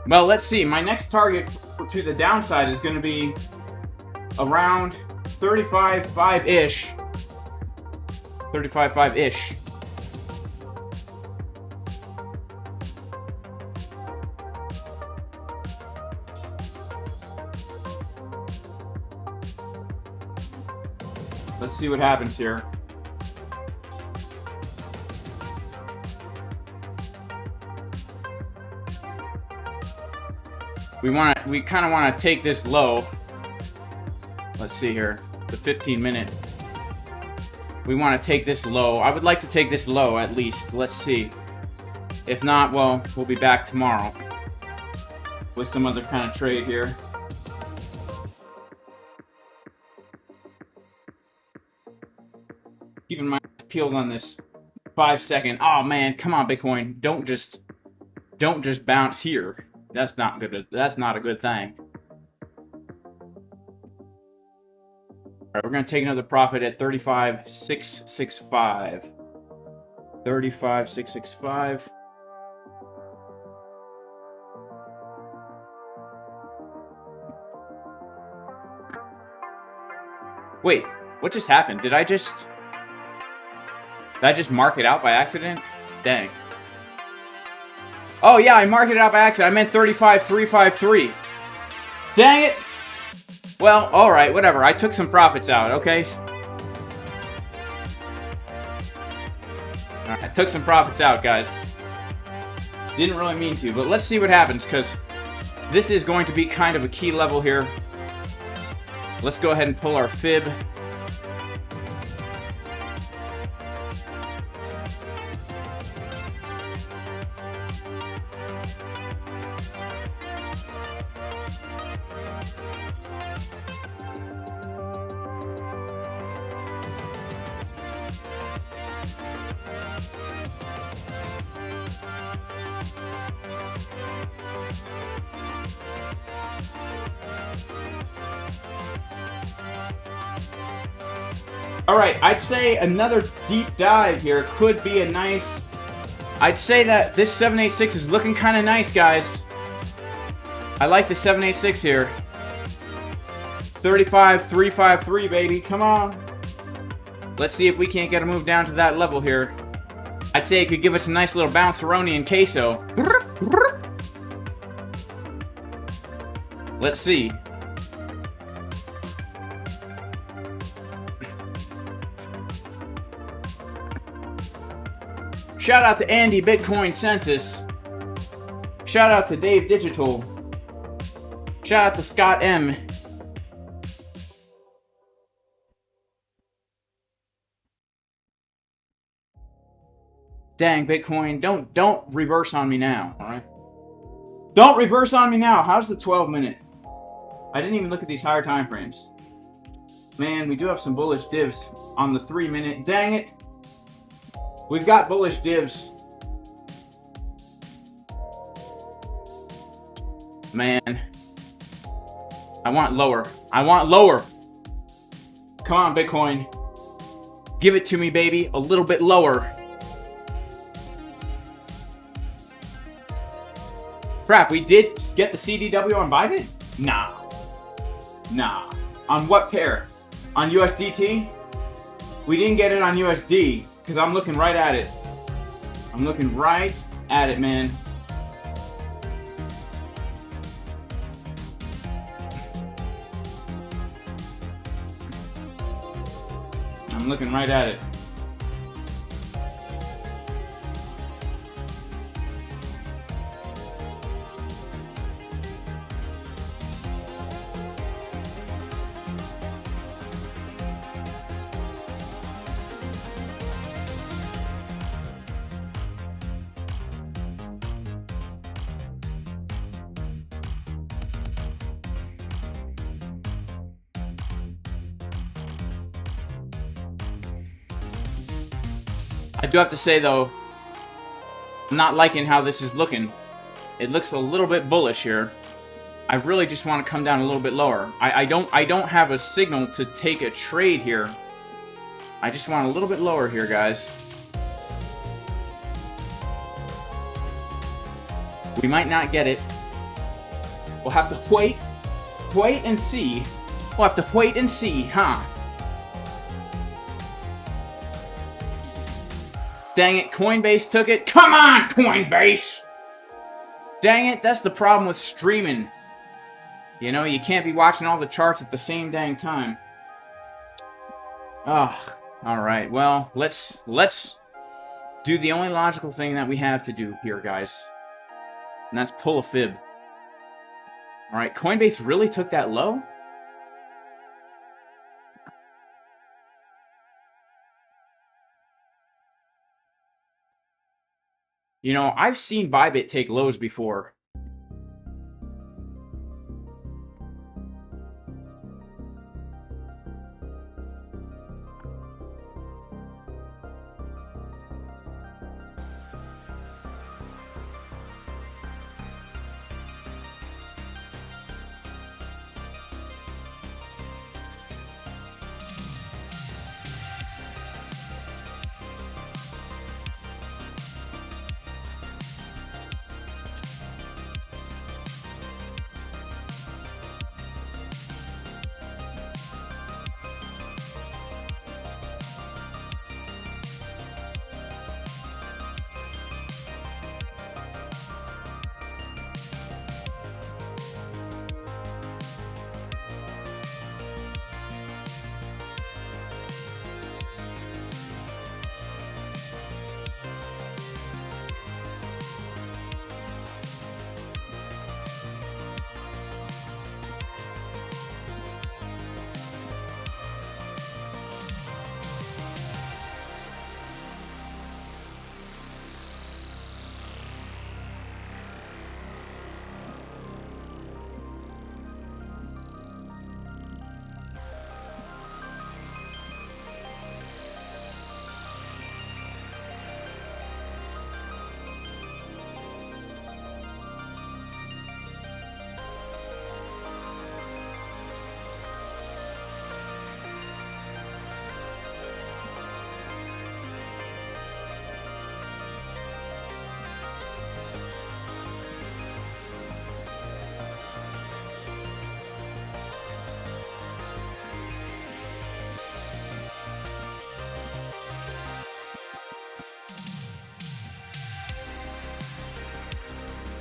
Well, let's see. My next target to the downside is going to be around 35.5-ish. 35.5-ish. Let's see what happens here. We kind of want to take this low. Let's see here. The 15-minute. We want to take this low. I would like to take this low at least. Let's see. If not, well, we'll be back tomorrow with some other kind of trade here. Keeping my eyes peeled on this 5-second. Oh man, come on, Bitcoin. Don't just bounce here. That's not good. That's not a good thing. Alright, we're going to take another profit at 35.665. 35.665. Wait, what just happened? Did I just mark it out by accident? Dang. Oh yeah, I marked it out by accident. I meant 35.353. Dang it! Well, alright, whatever. I took some profits out, okay? Alright, I took some profits out, guys. Didn't really mean to, but let's see what happens, because this is going to be kind of a key level here. Let's go ahead and pull our fib. Alright, I'd say another deep dive here could be a nice... I'd say that this 786 is looking kind of nice, guys. I like the 786 here. 35.353, baby. Come on. Let's see if we can't get a move down to that level here. I'd say it could give us a nice little bounce-aroni and queso. Let's see. Shout out to Andy Bitcoin Census. Shout out to Dave Digital. Shout out to Scott M. Dang, Bitcoin, don't reverse on me now, all right? Don't reverse on me now. How's the 12-minute? I didn't even look at these higher time frames. Man, we do have some bullish divs on the 3-minute. Dang it. We've got bullish divs. Man. I want lower. I want lower. Come on, Bitcoin. Give it to me, baby. A little bit lower. Crap, we did get the CDW on ByBit? Nah. Nah. On what pair? On USDT? We didn't get it on USD, because I'm looking right at it. I'm looking right at it, man. I'm looking right at it. I do have to say, though, I'm not liking how this is looking. It looks a little bit bullish here. I really just want to come down a little bit lower. I don't have a signal to take a trade here. I just want a little bit lower here, guys. We might not get it. We'll have to wait and see. We'll have to wait and see, huh? Dang it, Coinbase took it. Come on, Coinbase! Dang it, that's the problem with streaming. You know, you can't be watching all the charts at the same dang time. Ugh. Alright, well, let's do the only logical thing that we have to do here, guys. And that's pull a fib. Alright, Coinbase really took that low? You know, I've seen ByBit take lows before.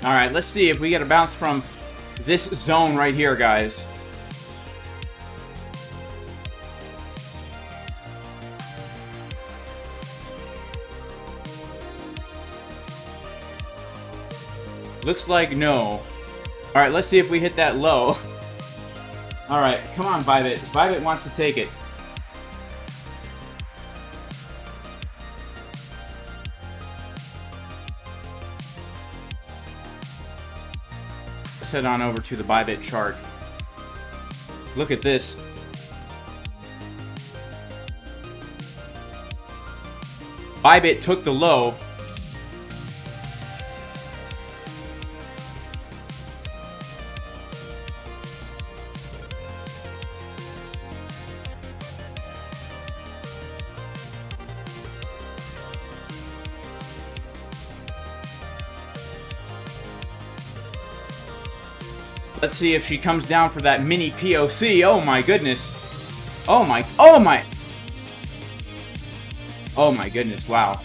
Alright, let's see if we get a bounce from this zone right here, guys. Looks like no. All right, let's see if we hit that low. All right, come on, ByBit. ByBit wants to take it. Let's head on over to the ByBit chart. Look at this. ByBit took the low. Let's see if she comes down for that mini POC. Oh my goodness. Oh my goodness, wow.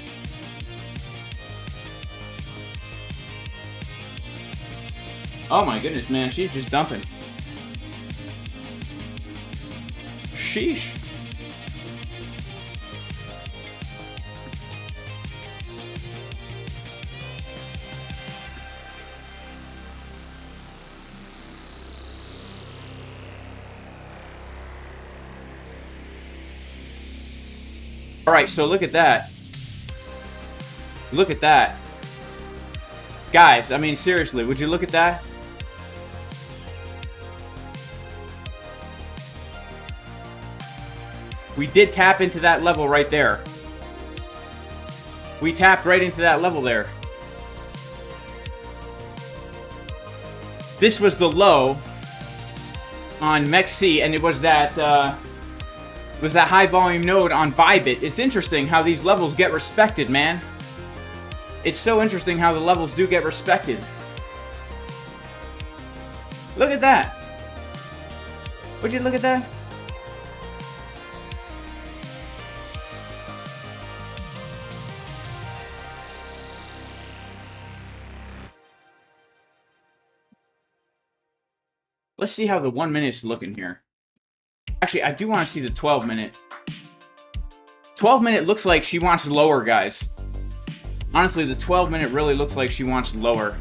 Oh my goodness, man, she's just dumping. Sheesh. Alright, so look at that. Look at that. Guys, I mean, seriously, would you look at that? We did tap into that level right there. We tapped right into that level there. This was the low on MEXC, and it was that high volume node on ByBit. It's interesting how these levels get respected, man. It's so interesting how the levels do get respected. Look at that. Would you look at that? Let's see how the 1 minute's looking here. Actually, I do want to see the 12 minute. 12 minute looks like she wants lower, guys. Honestly, the 12 minute really looks like she wants lower.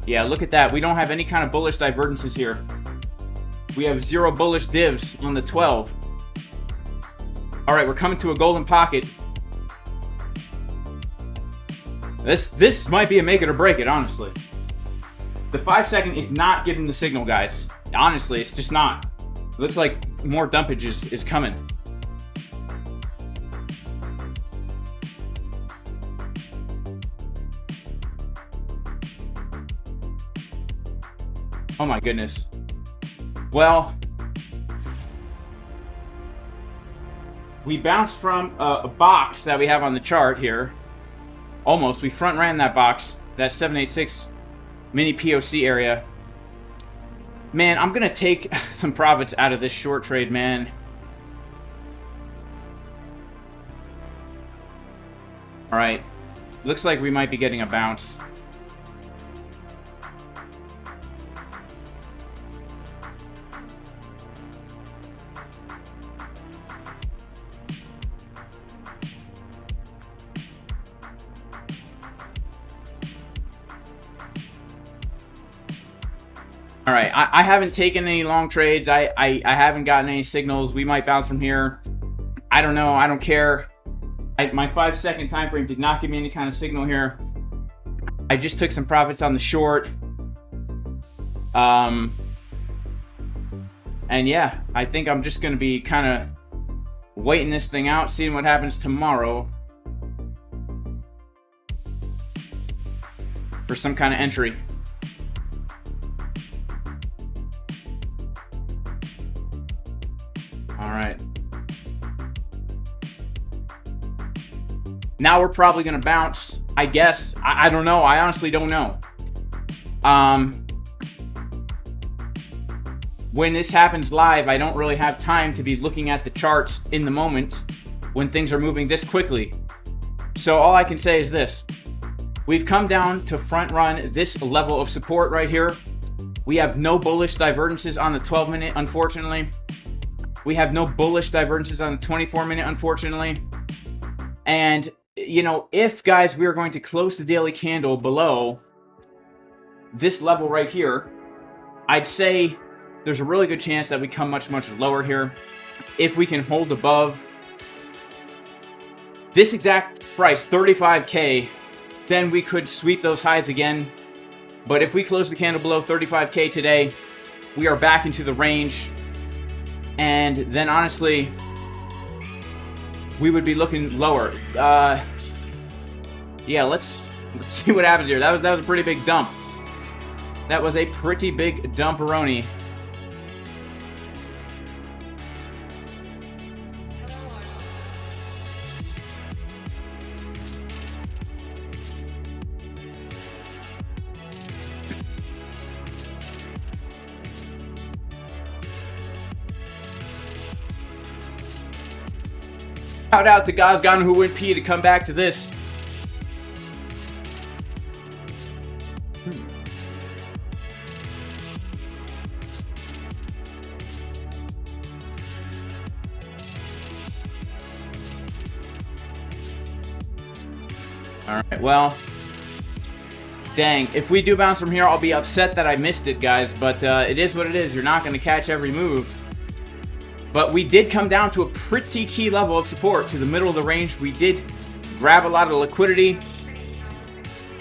Yeah, look at that. We don't have any kind of bullish divergences here. We have 0 bullish divs on the 12. Alright, we're coming to a golden pocket. This might be a make it or break it, honestly. The 5 second is not giving the signal, guys. Honestly, it's just not. It looks like more dumpage is coming. Oh my goodness. Well, we bounced from a box that we have on the chart here. Almost. We front ran that box, that 786 mini POC area. Man, I'm gonna take some profits out of this short trade, man. Alright. Looks like we might be getting a bounce. All right, I haven't taken any long trades. I haven't gotten any signals. We might bounce from here. I don't know. I don't care. My 5 second time frame did not give me any kind of signal here. I just took some profits on the short. And yeah, I think I'm just going to be kind of waiting this thing out, seeing what happens tomorrow for some kind of entry. All right. Now we're probably going to bounce, I guess. I don't know. I honestly don't know. When this happens live, I don't really have time to be looking at the charts in the moment when things are moving this quickly. So all I can say is this. We've come down to front run this level of support right here. We have no bullish divergences on the 12 minute, unfortunately. We have no bullish divergences on the 24 minute, unfortunately. And you know, if, guys, we are going to close the daily candle below this level right here, I'd say there's a really good chance that we come much, much lower here. If we can hold above this exact price, 35K, then we could sweep those highs again. But if we close the candle below 35K today, we are back into the range. And then, honestly, we would be looking lower. Yeah, let's see what happens here. That was a pretty big dump. That was a pretty big dumperoni. Shout out to Gazgan who went P to come back to this. Alright, well, dang. If we do bounce from here, I'll be upset that I missed it, guys. But it is what it is. You're not going to catch every move. But we did come down to a pretty key level of support to the middle of the range. We did grab a lot of liquidity.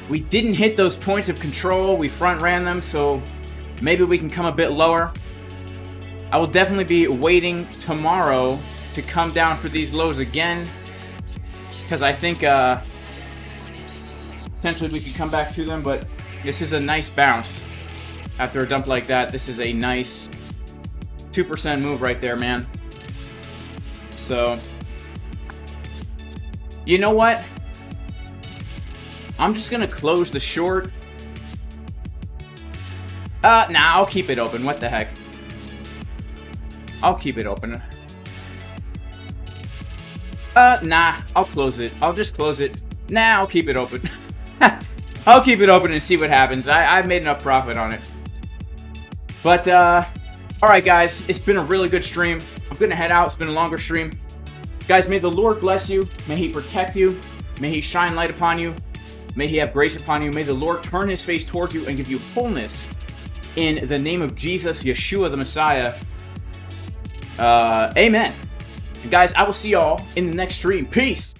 We didn't hit those points of control. We front ran them, so maybe we can come a bit lower. I will definitely be waiting tomorrow to come down for these lows again, because I think potentially we could come back to them, but this is a nice bounce. After a dump like that, this is a nice 2% move right there, man. So, you know what? I'm just gonna close the short. Nah, I'll keep it open. What the heck? I'll keep it open. Nah, I'll close it. I'll just close it. Nah, I'll keep it open. I'll keep it open and see what happens. I've made enough profit on it. But, alright guys, it's been a really good stream. I'm gonna head out. It's been a longer stream. Guys, may the Lord bless you. May He protect you. May He shine light upon you. May He have grace upon you. May the Lord turn His face towards you and give you wholeness. In the name of Jesus, Yeshua the Messiah. Amen. And guys, I will see y'all in the next stream. Peace.